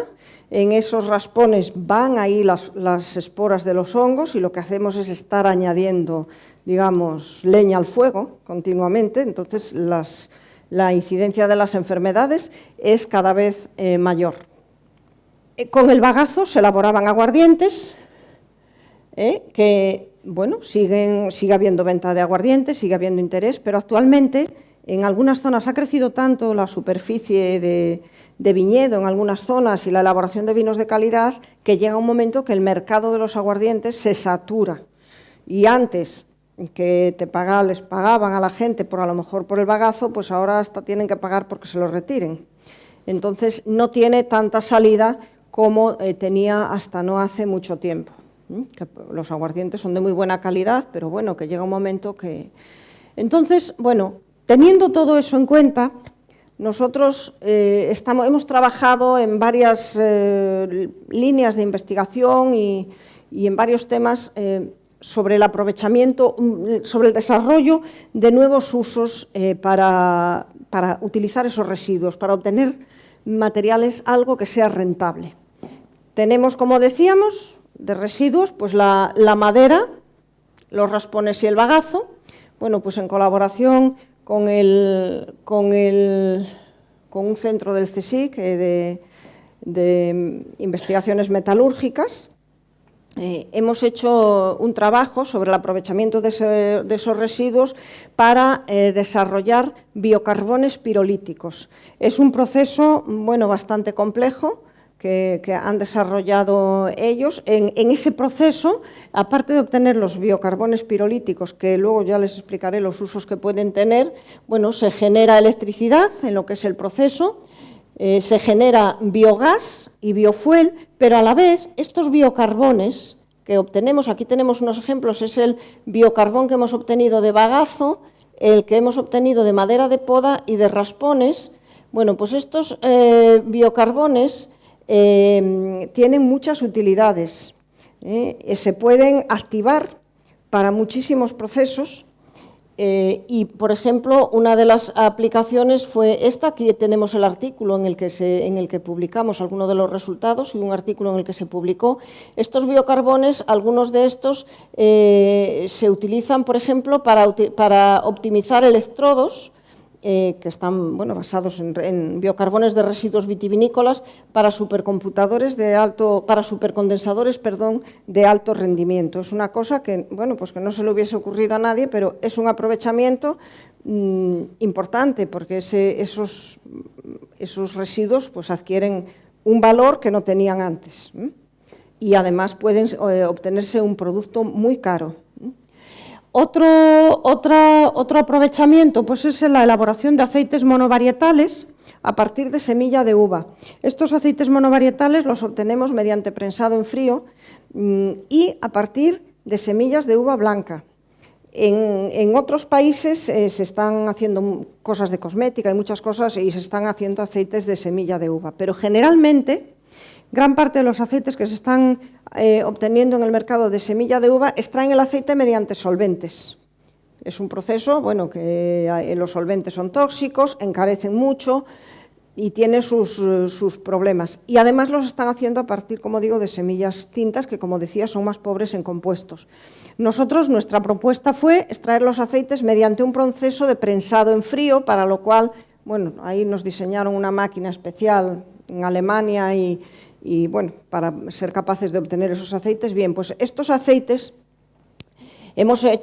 en esos raspones van ahí las esporas de los hongos y lo que hacemos es estar añadiendo, digamos, leña al fuego continuamente, entonces la incidencia de las enfermedades es cada vez mayor. Con el bagazo se elaboraban aguardientes, que, bueno, sigue habiendo venta de aguardientes, sigue habiendo interés, pero actualmente en algunas zonas ha crecido tanto la superficie de viñedo, en algunas zonas, y la elaboración de vinos de calidad, que llega un momento que el mercado de los aguardientes se satura. Y antes que les pagaban a la gente a lo mejor por el bagazo, pues ahora hasta tienen que pagar porque se lo retiren. Entonces no tiene tanta salida como tenía hasta no hace mucho tiempo. Que los aguardientes son de muy buena calidad, pero bueno, que llega un momento que... Entonces, bueno, teniendo todo eso en cuenta, nosotros hemos trabajado en varias líneas de investigación y en varios temas sobre el aprovechamiento, sobre el desarrollo de nuevos usos para utilizar esos residuos, para obtener materiales, algo que sea rentable. Tenemos, como decíamos, de residuos, pues la madera, los raspones y el bagazo. Bueno, pues en colaboración con un centro del CSIC de investigaciones metalúrgicas, hemos hecho un trabajo sobre el aprovechamiento de esos residuos para desarrollar biocarbones pirolíticos. Es un proceso, bueno, bastante complejo, que han desarrollado ellos. En ese proceso, aparte de obtener los biocarbones pirolíticos, que luego ya les explicaré los usos que pueden tener, bueno, se genera electricidad en lo que es el proceso, se genera biogás y biofuel, pero a la vez estos biocarbones que obtenemos, aquí tenemos unos ejemplos, es el biocarbón que hemos obtenido de bagazo, el que hemos obtenido de madera de poda y de raspones. Bueno, pues estos biocarbones tienen muchas utilidades. Se pueden activar para muchísimos procesos y, por ejemplo, una de las aplicaciones fue esta. Aquí tenemos el artículo en el que publicamos algunos de los resultados y un artículo en el que se publicó. Estos biocarbones, algunos de estos se utilizan, por ejemplo, para optimizar electrodos, que están basados en biocarbones de residuos vitivinícolas para supercondensadores de alto rendimiento. Es una cosa que, pues que no se le hubiese ocurrido a nadie, pero es un aprovechamiento importante, porque esos residuos pues adquieren un valor que no tenían antes, y además pueden obtenerse un producto muy caro. Otro aprovechamiento pues es la elaboración de aceites monovarietales a partir de semilla de uva. Estos aceites monovarietales los obtenemos mediante prensado en frío y a partir de semillas de uva blanca. En otros países se están haciendo cosas de cosmética y muchas cosas, y se están haciendo aceites de semilla de uva, pero generalmente gran parte de los aceites que se están obteniendo en el mercado de semilla de uva extraen el aceite mediante solventes. Es un proceso, que los solventes son tóxicos, encarecen mucho y tiene sus problemas. Y además los están haciendo a partir, como digo, de semillas tintas, que, como decía, son más pobres en compuestos. Nuestra propuesta fue extraer los aceites mediante un proceso de prensado en frío, para lo cual, ahí nos diseñaron una máquina especial en Alemania y para ser capaces de obtener esos aceites. Bien, pues estos aceites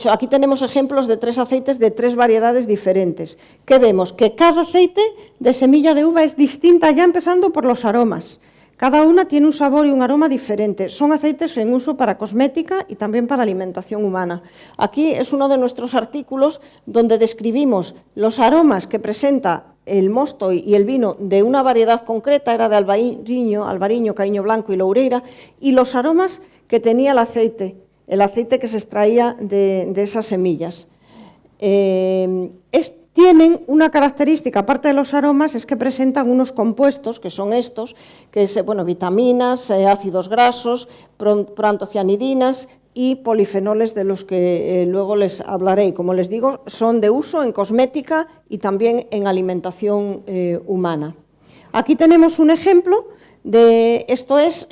aquí tenemos ejemplos de 3 aceites de 3 variedades diferentes. ¿Qué vemos? Que cada aceite de semilla de uva es distinta, ya empezando por los aromas. Cada una tiene un sabor y un aroma diferente. Son aceites en uso para cosmética y también para alimentación humana. Aquí es uno de nuestros artículos donde describimos los aromas que presenta el mosto y el vino de una variedad concreta, era de albariño, caíño blanco y loureira, y los aromas que tenía el aceite que se extraía de esas semillas. Tienen una característica, aparte de los aromas, es que presentan unos compuestos, que son estos, que es vitaminas, ácidos grasos, proantocianidinas y polifenoles, de los que luego les hablaré. Y, como les digo, son de uso en cosmética y también en alimentación humana. Aquí tenemos un ejemplo de esto. Es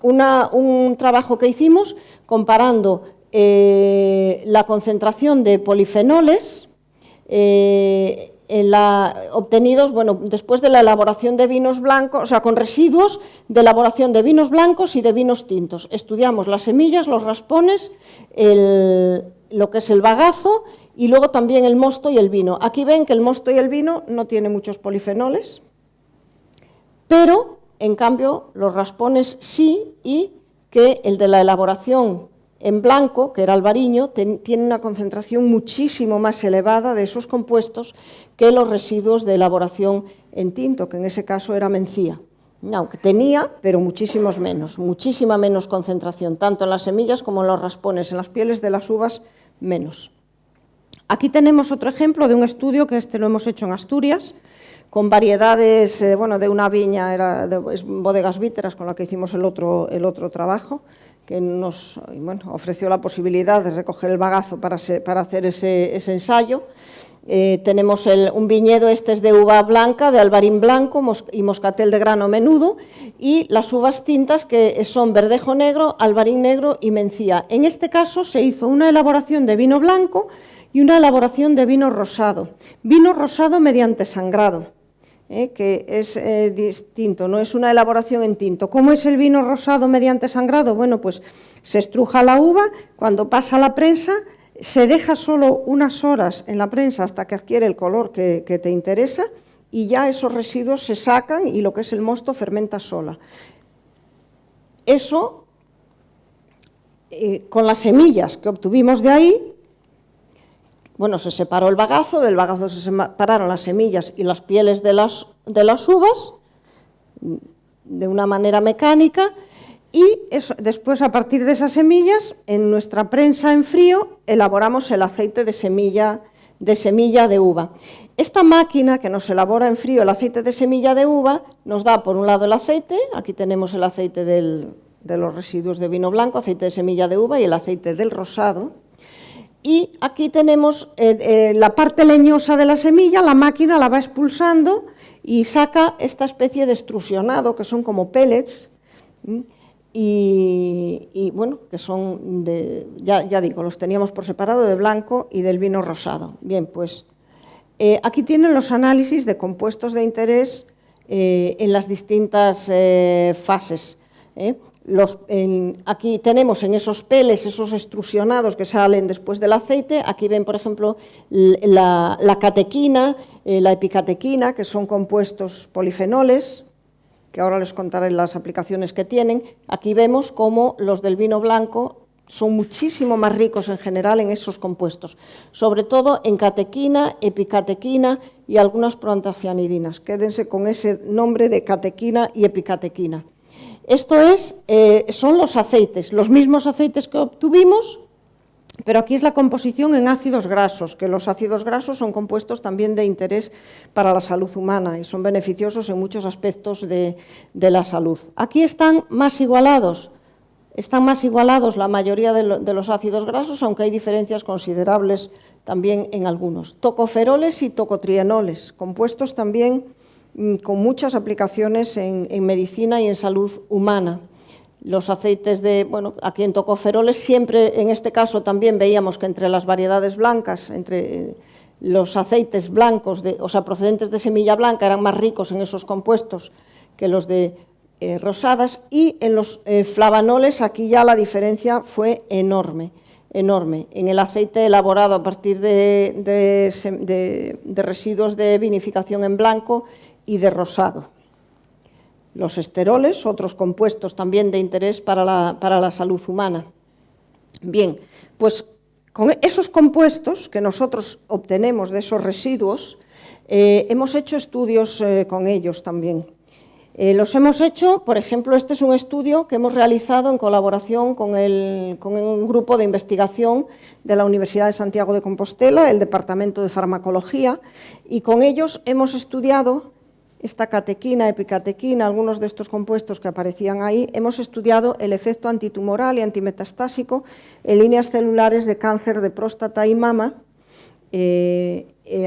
un trabajo que hicimos comparando la concentración de polifenoles obtenidos después de la elaboración de vinos blancos, con residuos de elaboración de vinos blancos y de vinos tintos. Estudiamos las semillas, los raspones, lo que es el bagazo, y luego también el mosto y el vino. Aquí ven que el mosto y el vino no tienen muchos polifenoles, pero en cambio los raspones sí, y que el de la elaboración en blanco, que era albariño, tiene una concentración muchísimo más elevada de esos compuestos que los residuos de elaboración en tinto, que en ese caso era mencía. Aunque tenía, pero muchísima menos concentración, tanto en las semillas como en los raspones, en las pieles de las uvas menos. Aquí tenemos otro ejemplo de un estudio que lo hemos hecho en Asturias, con variedades, de una viña, Bodegas Víteras, con la que hicimos el otro trabajo, que nos ofreció la posibilidad de recoger el bagazo para hacer ese ensayo. Tenemos un viñedo, es de uva blanca, de albarín blanco y moscatel de grano menudo, y las uvas tintas, que son verdejo negro, albarín negro y mencía. En este caso se hizo una elaboración de vino blanco y una elaboración de vino rosado mediante sangrado, que es distinto, no es una elaboración en tinto. ¿Cómo es el vino rosado mediante sangrado? Pues se estruja la uva, cuando pasa a la prensa, se deja solo unas horas en la prensa hasta que adquiere el color que te interesa, y ya esos residuos se sacan y lo que es el mosto fermenta sola. Eso, con las semillas que obtuvimos de ahí, bueno, se separó el bagazo, del bagazo se separaron las semillas y las pieles de las uvas de una manera mecánica, y eso, después, a partir de esas semillas, en nuestra prensa en frío, elaboramos el aceite de semilla de uva. Esta máquina que nos elabora en frío el aceite de semilla de uva nos da, por un lado, el aceite. Aquí tenemos el aceite de los residuos de vino blanco, aceite de semilla de uva, y el aceite del rosado. Y aquí tenemos la parte leñosa de la semilla. La máquina la va expulsando y saca esta especie de extrusionado, que son como pellets, y bueno, que son ya digo, los teníamos por separado, de blanco y del vino rosado. Bien, pues aquí tienen los análisis de compuestos de interés en las distintas fases. Aquí tenemos en esos peles, esos extrusionados que salen después del aceite. Aquí ven, por ejemplo, la catequina, la epicatequina, que son compuestos polifenoles, que ahora les contaré las aplicaciones que tienen. Aquí vemos cómo los del vino blanco son muchísimo más ricos en general en esos compuestos, sobre todo en catequina, epicatequina y algunas proantacianidinas. Quédense con ese nombre de catequina y epicatequina. Esto son los aceites, los mismos aceites que obtuvimos, pero aquí es la composición en ácidos grasos, que los ácidos grasos son compuestos también de interés para la salud humana y son beneficiosos en muchos aspectos de la salud. Aquí están más igualados la mayoría de los ácidos grasos, aunque hay diferencias considerables también en algunos. Tocoferoles y tocotrienoles, compuestos también con muchas aplicaciones en medicina y en salud humana. Los aceites aquí en tocoferoles, siempre en este caso también veíamos que entre las variedades blancas, entre los aceites blancos, procedentes de semilla blanca, eran más ricos en esos compuestos que los de rosadas, y en los flavanoles aquí ya la diferencia fue enorme. En el aceite elaborado a partir de residuos de vinificación en blanco y de rosado. Los esteroles, otros compuestos también de interés para la salud humana. Bien, pues con esos compuestos que nosotros obtenemos de esos residuos, hemos hecho estudios con ellos también. Los hemos hecho, por ejemplo, este es un estudio que hemos realizado en colaboración con un grupo de investigación de la Universidad de Santiago de Compostela, el Departamento de Farmacología, y con ellos hemos estudiado esta catequina, epicatequina, algunos de estos compuestos que aparecían ahí. Hemos estudiado el efecto antitumoral y antimetastásico en líneas celulares de cáncer de próstata y mama,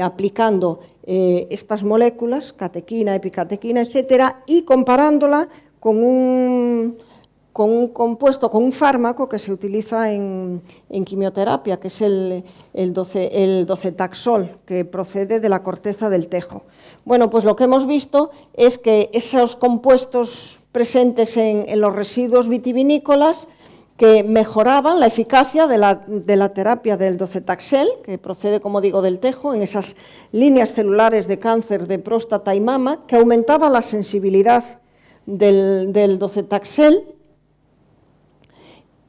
aplicando estas moléculas, catequina, epicatequina, etcétera, y comparándola con un fármaco que se utiliza en quimioterapia, que es el docetaxel, que procede de la corteza del tejo. Bueno, pues lo que hemos visto es que esos compuestos presentes en los residuos vitivinícolas, que mejoraban la eficacia de la terapia del docetaxel, que procede, como digo, del tejo, en esas líneas celulares de cáncer de próstata y mama, que aumentaba la sensibilidad del docetaxel,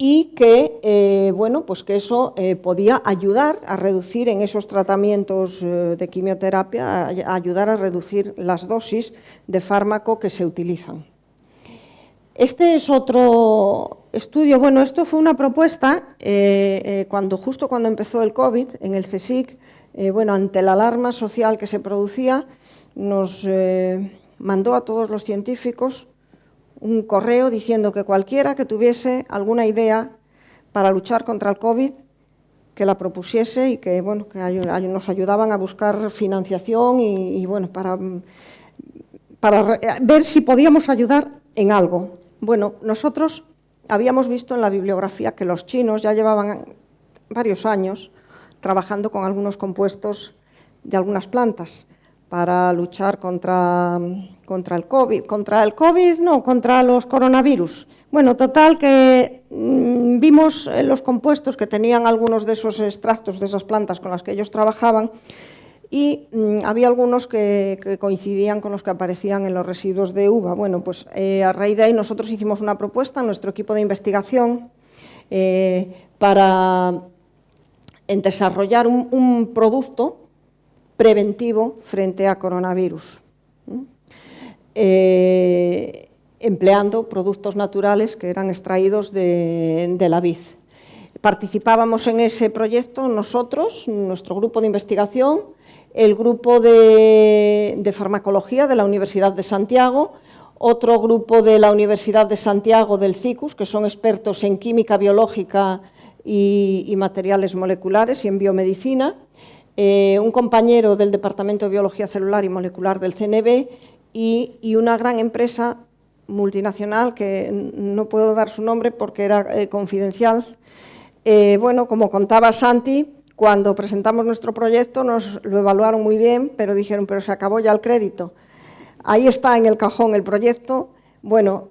y que, pues que eso podía ayudar a reducir en esos tratamientos de quimioterapia, ayudar a reducir las dosis de fármaco que se utilizan. Este es otro estudio. Bueno, esto fue una propuesta justo cuando empezó el COVID en el CSIC. Ante la alarma social que se producía, nos mandó a todos los científicos un correo diciendo que cualquiera que tuviese alguna idea para luchar contra el COVID, que la propusiese, y que, que nos ayudaban a buscar financiación y para ver si podíamos ayudar en algo. Bueno, nosotros habíamos visto en la bibliografía que los chinos ya llevaban varios años trabajando con algunos compuestos de algunas plantas para luchar contra el COVID, contra los coronavirus. Bueno, total que vimos los compuestos que tenían algunos de esos extractos de esas plantas con las que ellos trabajaban, y había algunos que coincidían con los que aparecían en los residuos de uva. Bueno, pues a raíz de ahí nosotros hicimos una propuesta a nuestro equipo de investigación para desarrollar un producto preventivo frente a coronavirus, empleando productos naturales que eran extraídos de la vid. Participábamos en ese proyecto nosotros, nuestro grupo de investigación, el grupo de farmacología de la Universidad de Santiago, otro grupo de la Universidad de Santiago del CICUS, que son expertos en química biológica y materiales moleculares y en biomedicina, un compañero del Departamento de Biología Celular y Molecular del CNB y una gran empresa multinacional que no puedo dar su nombre porque era confidencial. Bueno, como contaba Santi, cuando presentamos nuestro proyecto nos lo evaluaron muy bien, pero dijeron, pero se acabó ya el crédito. Ahí está en el cajón el proyecto. Bueno,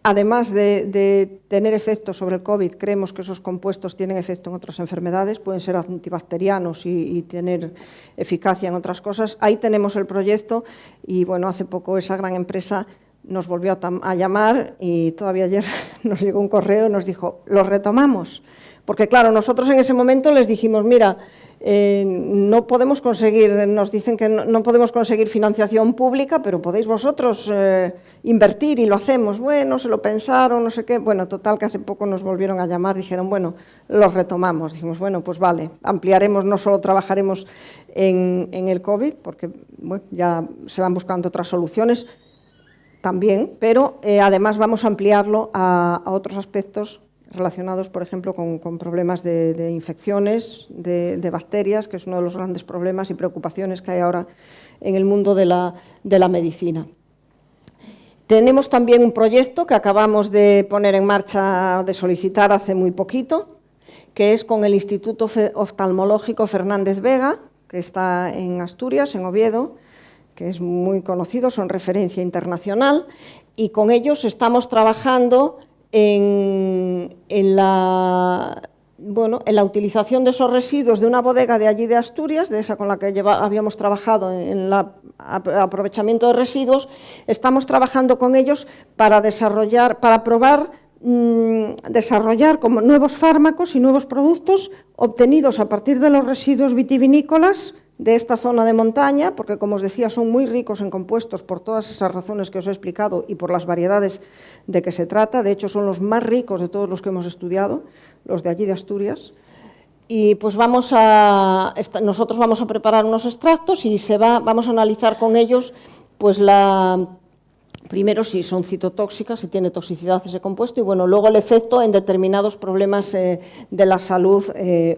además de tener efectos sobre el COVID, creemos que esos compuestos tienen efecto en otras enfermedades, pueden ser antibacterianos y tener eficacia en otras cosas. Ahí tenemos el proyecto y, bueno, hace poco esa gran empresa nos volvió a llamar y todavía ayer nos llegó un correo y nos dijo, ¿lo retomamos? Porque, claro, nosotros en ese momento les dijimos, mira, no podemos conseguir, nos dicen que no podemos conseguir financiación pública, pero podéis vosotros invertir y lo hacemos. Bueno, se lo pensaron, no sé qué. Bueno, total, que hace poco nos volvieron a llamar, dijeron, bueno, lo retomamos. Dijimos, bueno, pues vale, ampliaremos, no solo trabajaremos en el COVID, porque bueno, ya se van buscando otras soluciones también, pero además vamos a ampliarlo a otros aspectos relacionados, por ejemplo, con problemas de infecciones, de bacterias, que es uno de los grandes problemas y preocupaciones que hay ahora en el mundo de la medicina. Tenemos también un proyecto que acabamos de poner en marcha, de solicitar hace muy poquito, que es con el Instituto Oftalmológico Fernández Vega, que está en Asturias, en Oviedo, que es muy conocido, son referencia internacional, y con ellos estamos trabajando en la utilización de esos residuos de una bodega de allí de Asturias, de esa con la que habíamos trabajado en el aprovechamiento de residuos. Estamos trabajando con ellos para probar desarrollar como nuevos fármacos y nuevos productos obtenidos a partir de los residuos vitivinícolas de esta zona de montaña, porque, como os decía, son muy ricos en compuestos por todas esas razones que os he explicado y por las variedades de que se trata. De hecho, son los más ricos de todos los que hemos estudiado, los de allí de Asturias. Y pues nosotros vamos a preparar unos extractos y vamos a analizar con ellos pues primero si son citotóxicas, si tiene toxicidad ese compuesto y bueno, luego el efecto en determinados problemas de la salud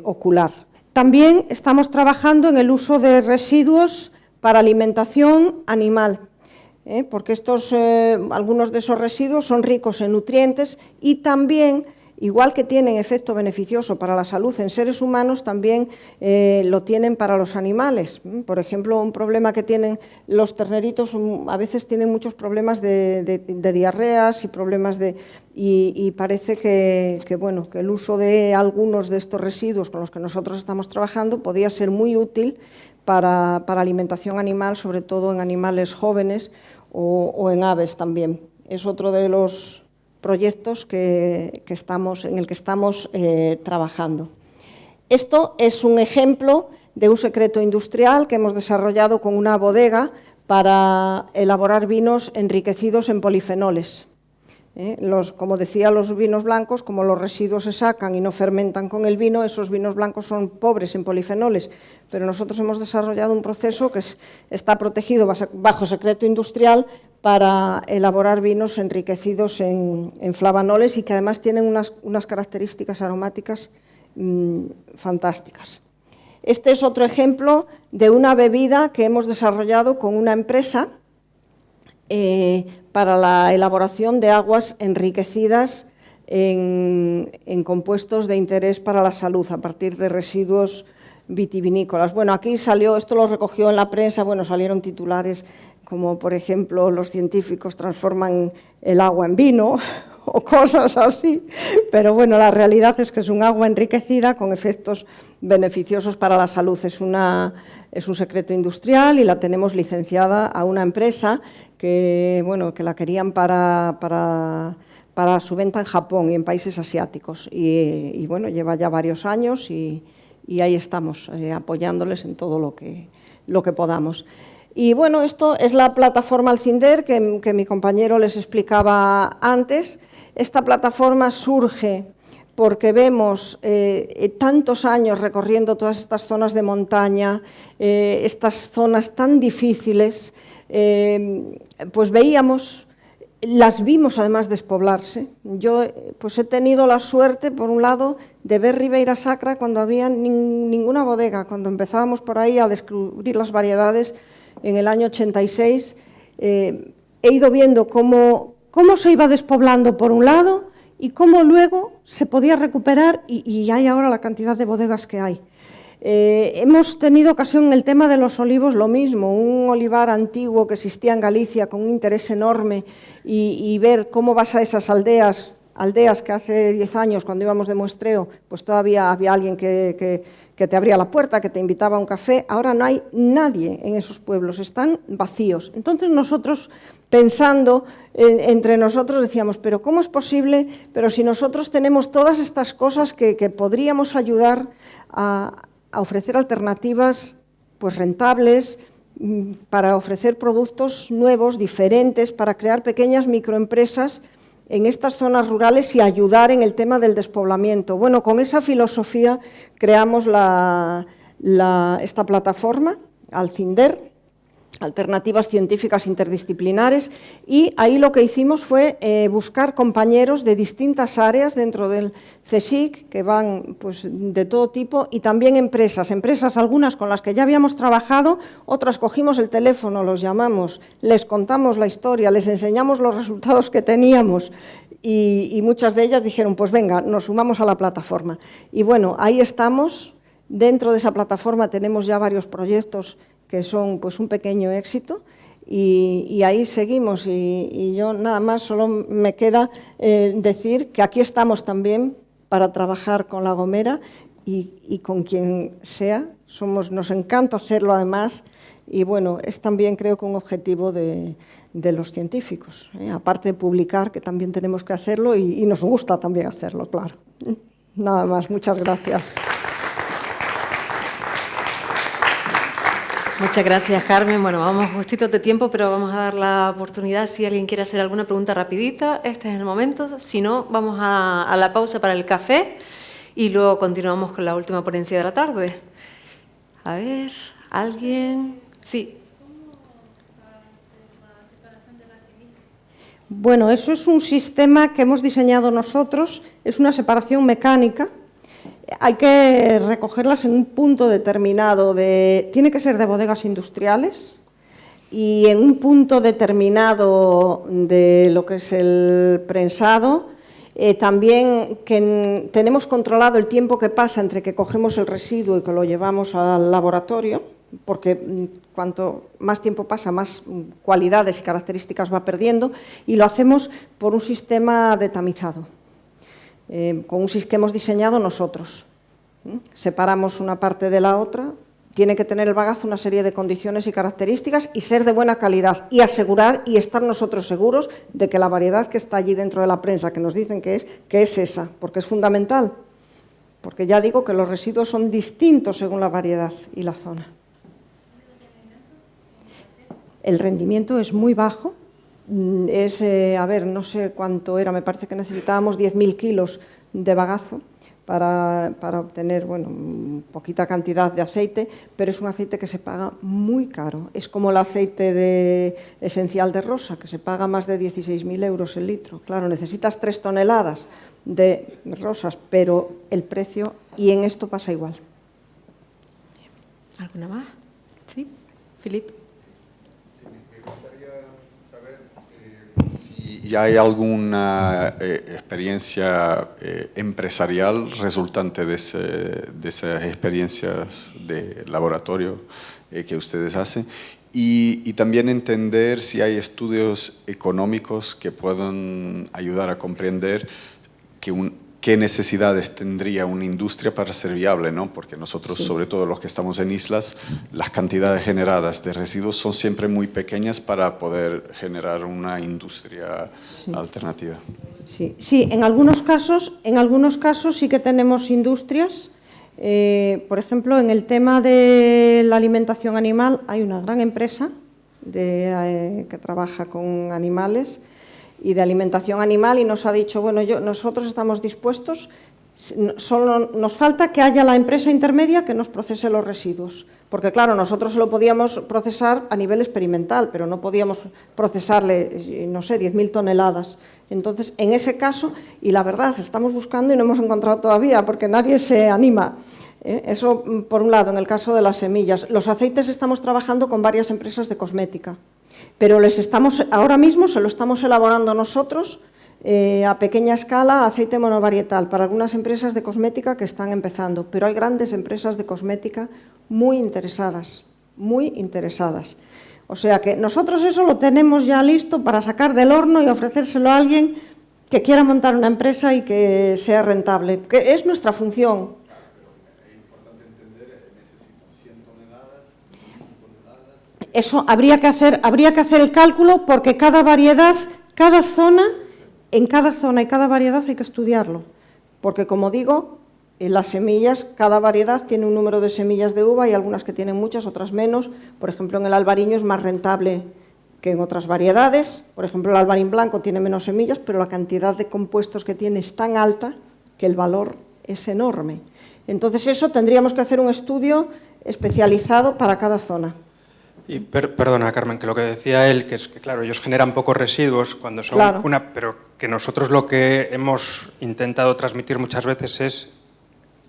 ocular. También estamos trabajando en el uso de residuos para alimentación animal, porque algunos de esos residuos son ricos en nutrientes y también, igual que tienen efecto beneficioso para la salud en seres humanos, también lo tienen para los animales. Por ejemplo, un problema que tienen los terneritos, a veces tienen muchos problemas de diarreas y problemas y parece que el uso de algunos de estos residuos con los que nosotros estamos trabajando podía ser muy útil para alimentación animal, sobre todo en animales jóvenes o en aves también. Es otro de los proyectos en el que estamos trabajando. Esto es un ejemplo de un secreto industrial que hemos desarrollado con una bodega para elaborar vinos enriquecidos en polifenoles. Como decía, los vinos blancos, como los residuos se sacan y no fermentan con el vino, esos vinos blancos son pobres en polifenoles, pero nosotros hemos desarrollado un proceso que está protegido bajo secreto industrial para elaborar vinos enriquecidos en flavanoles y que además tienen unas características aromáticas fantásticas. Este es otro ejemplo de una bebida que hemos desarrollado con una empresa para la elaboración de aguas enriquecidas en compuestos de interés para la salud a partir de residuos vitivinícolas. Bueno, aquí salió, esto lo recogió en la prensa, bueno, salieron titulares como, por ejemplo, los científicos transforman el agua en vino o cosas así, pero bueno, la realidad es que es un agua enriquecida con efectos beneficiosos para la salud. Es un secreto industrial y la tenemos licenciada a una empresa que, bueno, que la querían para su venta en Japón y en países asiáticos. Y bueno, lleva ya varios años y ahí estamos apoyándoles en todo lo que podamos. Y bueno, esto es la plataforma Alcindor que mi compañero les explicaba antes. Esta plataforma surge porque vemos tantos años recorriendo todas estas zonas de montaña, estas zonas tan difíciles, pues las vimos además despoblarse. Yo pues he tenido la suerte, por un lado, de ver Ribeira Sacra cuando había ninguna bodega, cuando empezábamos por ahí a descubrir las variedades en el año 86. He ido viendo cómo se iba despoblando por un lado y cómo luego se podía recuperar y hay ahora la cantidad de bodegas que hay. Hemos tenido ocasión en el tema de los olivos lo mismo, un olivar antiguo que existía en Galicia con un interés enorme y ver cómo vas a esas aldeas que hace 10 años cuando íbamos de muestreo, pues todavía había alguien que te abría la puerta, que te invitaba a un café. Ahora no hay nadie en esos pueblos, están vacíos. Entonces nosotros, pensando entre nosotros, decíamos, pero ¿cómo es posible? Pero si nosotros tenemos todas estas cosas que podríamos ayudar a ofrecer alternativas pues rentables, para ofrecer productos nuevos, diferentes, para crear pequeñas microempresas en estas zonas rurales y ayudar en el tema del despoblamiento. Bueno, con esa filosofía creamos esta plataforma, Alcindor, Alternativas Científicas Interdisciplinares, y ahí lo que hicimos fue buscar compañeros de distintas áreas dentro del CSIC, que van pues, de todo tipo, y también empresas algunas con las que ya habíamos trabajado, otras cogimos el teléfono, los llamamos, les contamos la historia, les enseñamos los resultados que teníamos, y muchas de ellas dijeron, pues venga, nos sumamos a la plataforma. Y bueno, ahí estamos, dentro de esa plataforma tenemos ya varios proyectos que son pues un pequeño éxito y ahí seguimos y yo nada más, solo me queda decir que aquí estamos también para trabajar con La Gomera y con quien sea, nos encanta hacerlo además y bueno, es también creo que un objetivo de los científicos, aparte de publicar, que también tenemos que hacerlo y nos gusta también hacerlo, claro. Nada más, muchas gracias. Muchas gracias, Carmen. Bueno, vamos justitos de tiempo, pero vamos a dar la oportunidad si alguien quiere hacer alguna pregunta rapidita. Este es el momento. Si no, vamos a la pausa para el café y luego continuamos con la última ponencia de la tarde. A ver, ¿alguien? Sí. Bueno, eso es un sistema que hemos diseñado nosotros, es una separación mecánica. Hay que recogerlas en un punto determinado, tiene que ser de bodegas industriales y en un punto determinado de lo que es el prensado. También que tenemos controlado el tiempo que pasa entre que cogemos el residuo y que lo llevamos al laboratorio, porque cuanto más tiempo pasa, más cualidades y características va perdiendo, y lo hacemos por un sistema de tamizado. Con un sistema que hemos diseñado nosotros. Separamos una parte de la otra, tiene que tener el bagazo una serie de condiciones y características y ser de buena calidad y asegurar y estar nosotros seguros de que la variedad que está allí dentro de la prensa, que nos dicen que es esa, porque es fundamental, porque ya digo que los residuos son distintos según la variedad y la zona. El rendimiento es muy bajo. A ver, no sé cuánto era, me parece que necesitábamos 10.000 kilos de bagazo para obtener, bueno, poquita cantidad de aceite, pero es un aceite que se paga muy caro. Es como el aceite esencial de rosa, que se paga más de 16.000 euros el litro. Claro, necesitas 3 toneladas de rosas, pero el precio, y en esto pasa igual. ¿Alguna más? Sí, Filipe. ¿Y hay alguna experiencia empresarial resultante de esas experiencias de laboratorio que ustedes hacen? y también entender si hay estudios económicos que puedan ayudar a comprender qué necesidades tendría una industria para ser viable, ¿no? Porque nosotros, sobre todo los que estamos en islas, las cantidades generadas de residuos son siempre muy pequeñas para poder generar una industria alternativa. Sí, sí, en algunos casos sí que tenemos industrias. Por ejemplo, en el tema de la alimentación animal hay una gran empresa que trabaja con animales y de alimentación animal y nos ha dicho, bueno, nosotros estamos dispuestos, solo nos falta que haya la empresa intermedia que nos procese los residuos. Porque, claro, nosotros lo podíamos procesar a nivel experimental, pero no podíamos procesarle, no sé, 10.000 toneladas. Entonces, en ese caso, y la verdad, estamos buscando y no hemos encontrado todavía, porque nadie se anima. Eso, por un lado, en el caso de las semillas. Los aceites estamos trabajando con varias empresas de cosmética, pero ahora mismo se lo estamos elaborando nosotros a pequeña escala, aceite monovarietal, para algunas empresas de cosmética que están empezando, pero hay grandes empresas de cosmética muy interesadas. O sea que nosotros eso lo tenemos ya listo para sacar del horno y ofrecérselo a alguien que quiera montar una empresa y que sea rentable, que es nuestra función. Eso habría que hacer el cálculo porque cada variedad, en cada zona y cada variedad hay que estudiarlo. Porque, como digo, en las semillas, cada variedad tiene un número de semillas de uva y algunas que tienen muchas, otras menos. Por ejemplo, en el albariño es más rentable que en otras variedades. Por ejemplo, el albarín blanco tiene menos semillas, pero la cantidad de compuestos que tiene es tan alta que el valor es enorme. Entonces, eso tendríamos que hacer un estudio especializado para cada zona. Y perdona, Carmen, que lo que decía él, que es que, claro, ellos generan pocos residuos cuando son pero que nosotros lo que hemos intentado transmitir muchas veces es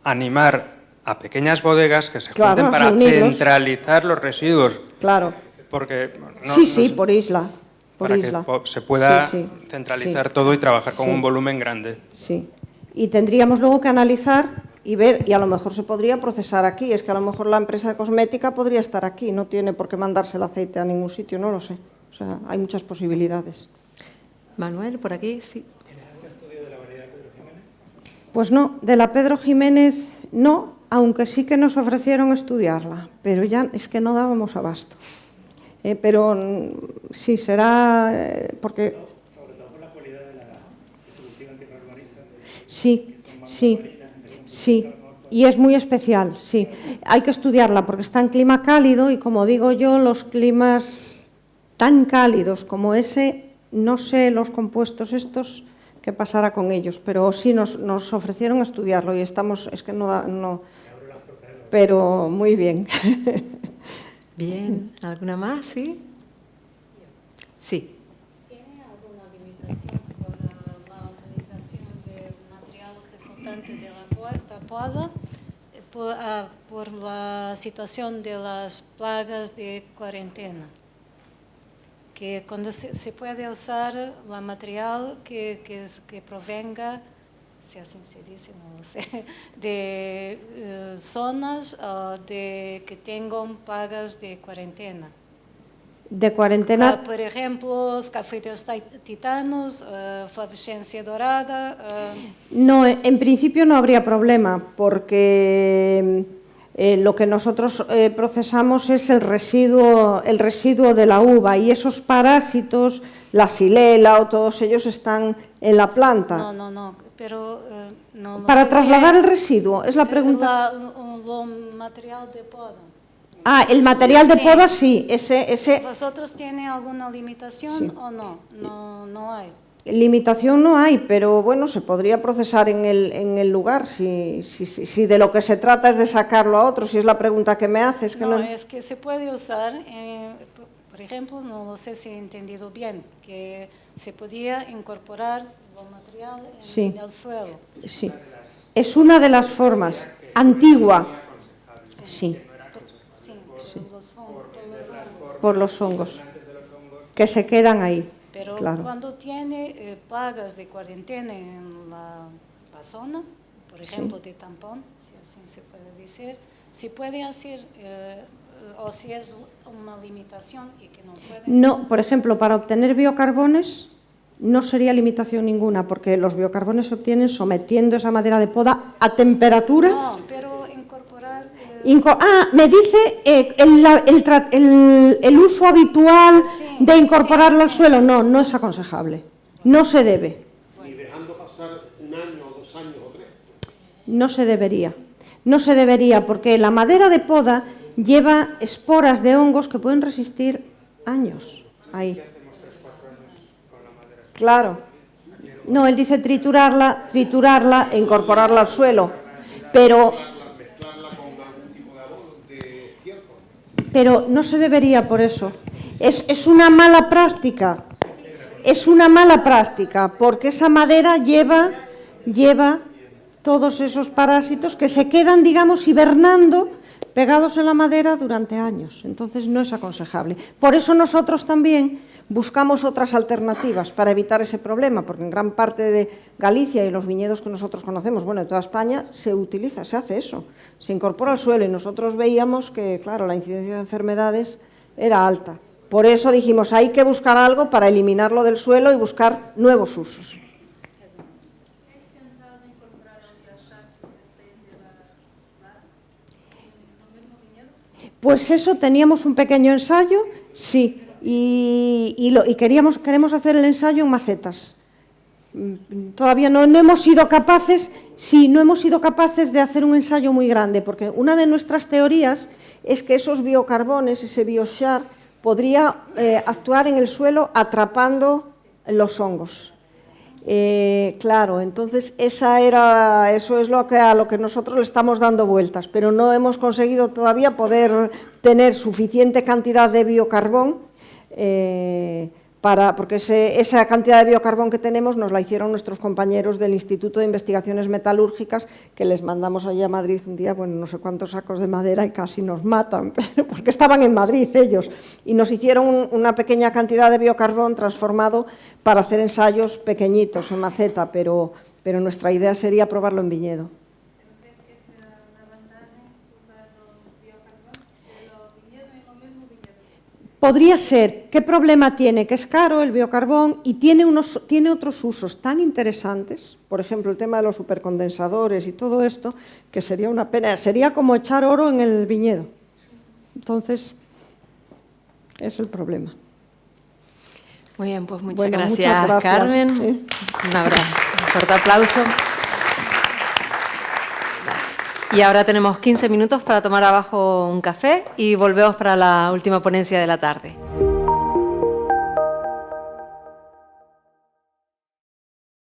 animar a pequeñas bodegas que se junten para centralizar los residuos. Claro. Porque por isla. Para que se pueda centralizar todo y trabajar con un volumen grande. Sí. Y tendríamos luego que analizar y ver, y a lo mejor se podría procesar aquí. Es que a lo mejor la empresa de cosmética podría estar aquí, no tiene por qué mandarse el aceite a ningún sitio, no lo sé. O sea, hay muchas posibilidades. Manuel, por aquí, sí. ¿Tienes algún estudio de la variedad de Pedro Jiménez? Pues no, de la Pedro Jiménez no, aunque sí que nos ofrecieron estudiarla, pero ya es que no dábamos abasto. Pero sí, será porque... Sobre todo por la cualidad de la distribución que normaliza. Sí, y es muy especial, sí. Hay que estudiarla porque está en clima cálido y, como digo yo, los climas tan cálidos como ese, no sé los compuestos estos qué pasará con ellos, pero sí nos ofrecieron estudiarlo y estamos, es que no, pero muy bien. Bien, ¿alguna más? Sí. Sí. ¿Tiene alguna limitación por la utilización del material resultante de la poda por la situación de las plagas de cuarentena? Que cuando se puede usar el material que provenga, si así se dice, no lo sé, de zonas que tengan plagas de cuarentena. De cuarentena. Por ejemplo, Scaphidios titanos, flavescencia dorada. No, en principio no habría problema, porque lo que nosotros procesamos es el residuo de la uva y esos parásitos, la xilela o todos ellos están en la planta. No, pero no. Para trasladar el residuo, es la pregunta. Lo material de poda. Ah, el material de poda sí, ese. ¿Vosotros tienen alguna limitación o no? No hay. Limitación no hay, pero bueno, se podría procesar en el lugar si de lo que se trata es de sacarlo a otro, si es la pregunta que me haces. Es que se puede usar, por ejemplo, no lo sé si he entendido bien, que se podía incorporar el material en el suelo. Sí, es una de las formas, antigua, sí. Por los hongos, que se quedan ahí. Pero claro. Cuando tiene plagas de cuarentena en la zona, por ejemplo, de tampón, si así se puede decir, se puede hacer o si es una limitación y que no pueden... No, por ejemplo, para obtener biocarbones no sería limitación ninguna, porque los biocarbones se obtienen sometiendo esa madera de poda a temperaturas... No, pero incorporar... me dice el uso habitual de incorporarlo al suelo. No, no es aconsejable. No se debe. Ni dejando pasar un año o 2 años o 3. No se debería. No se debería, porque la madera de poda lleva esporas de hongos que pueden resistir años ahí. Claro. No, él dice triturarla e incorporarla al suelo. Pero no se debería por eso. Es una mala práctica. Es una mala práctica, porque esa madera lleva todos esos parásitos que se quedan, digamos, hibernando pegados en la madera durante años. Entonces no es aconsejable. Por eso nosotros también buscamos otras alternativas para evitar ese problema, porque en gran parte de Galicia y los viñedos que nosotros conocemos, bueno, de toda España, se hace eso, se incorpora al suelo y nosotros veíamos que, claro, la incidencia de enfermedades era alta. Por eso dijimos, hay que buscar algo para eliminarlo del suelo y buscar nuevos usos. Pues eso, teníamos un pequeño ensayo, sí, y queremos hacer el ensayo en macetas. Todavía no hemos sido capaces, de hacer un ensayo muy grande, porque una de nuestras teorías es que esos biocarbones, ese biochar, podría actuar en el suelo atrapando los hongos. Claro, entonces eso es a lo que nosotros le estamos dando vueltas, pero no hemos conseguido todavía poder tener suficiente cantidad de biocarbón porque esa cantidad de biocarbón que tenemos nos la hicieron nuestros compañeros del Instituto de Investigaciones Metalúrgicas, que les mandamos allí a Madrid un día, bueno, no sé cuántos sacos de madera y casi nos matan, porque estaban en Madrid ellos, y nos hicieron una pequeña cantidad de biocarbón transformado para hacer ensayos pequeñitos en maceta, pero nuestra idea sería probarlo en viñedo. Podría ser. ¿Qué problema tiene? Que es caro el biocarbón y tiene otros usos tan interesantes, por ejemplo, el tema de los supercondensadores y todo esto, que sería una pena. Sería como echar oro en el viñedo. Entonces, es el problema. Muy bien, pues muchas gracias, Carmen. Un abrazo, un fuerte aplauso. Y ahora tenemos 15 minutos para tomar abajo un café y volvemos para la última ponencia de la tarde.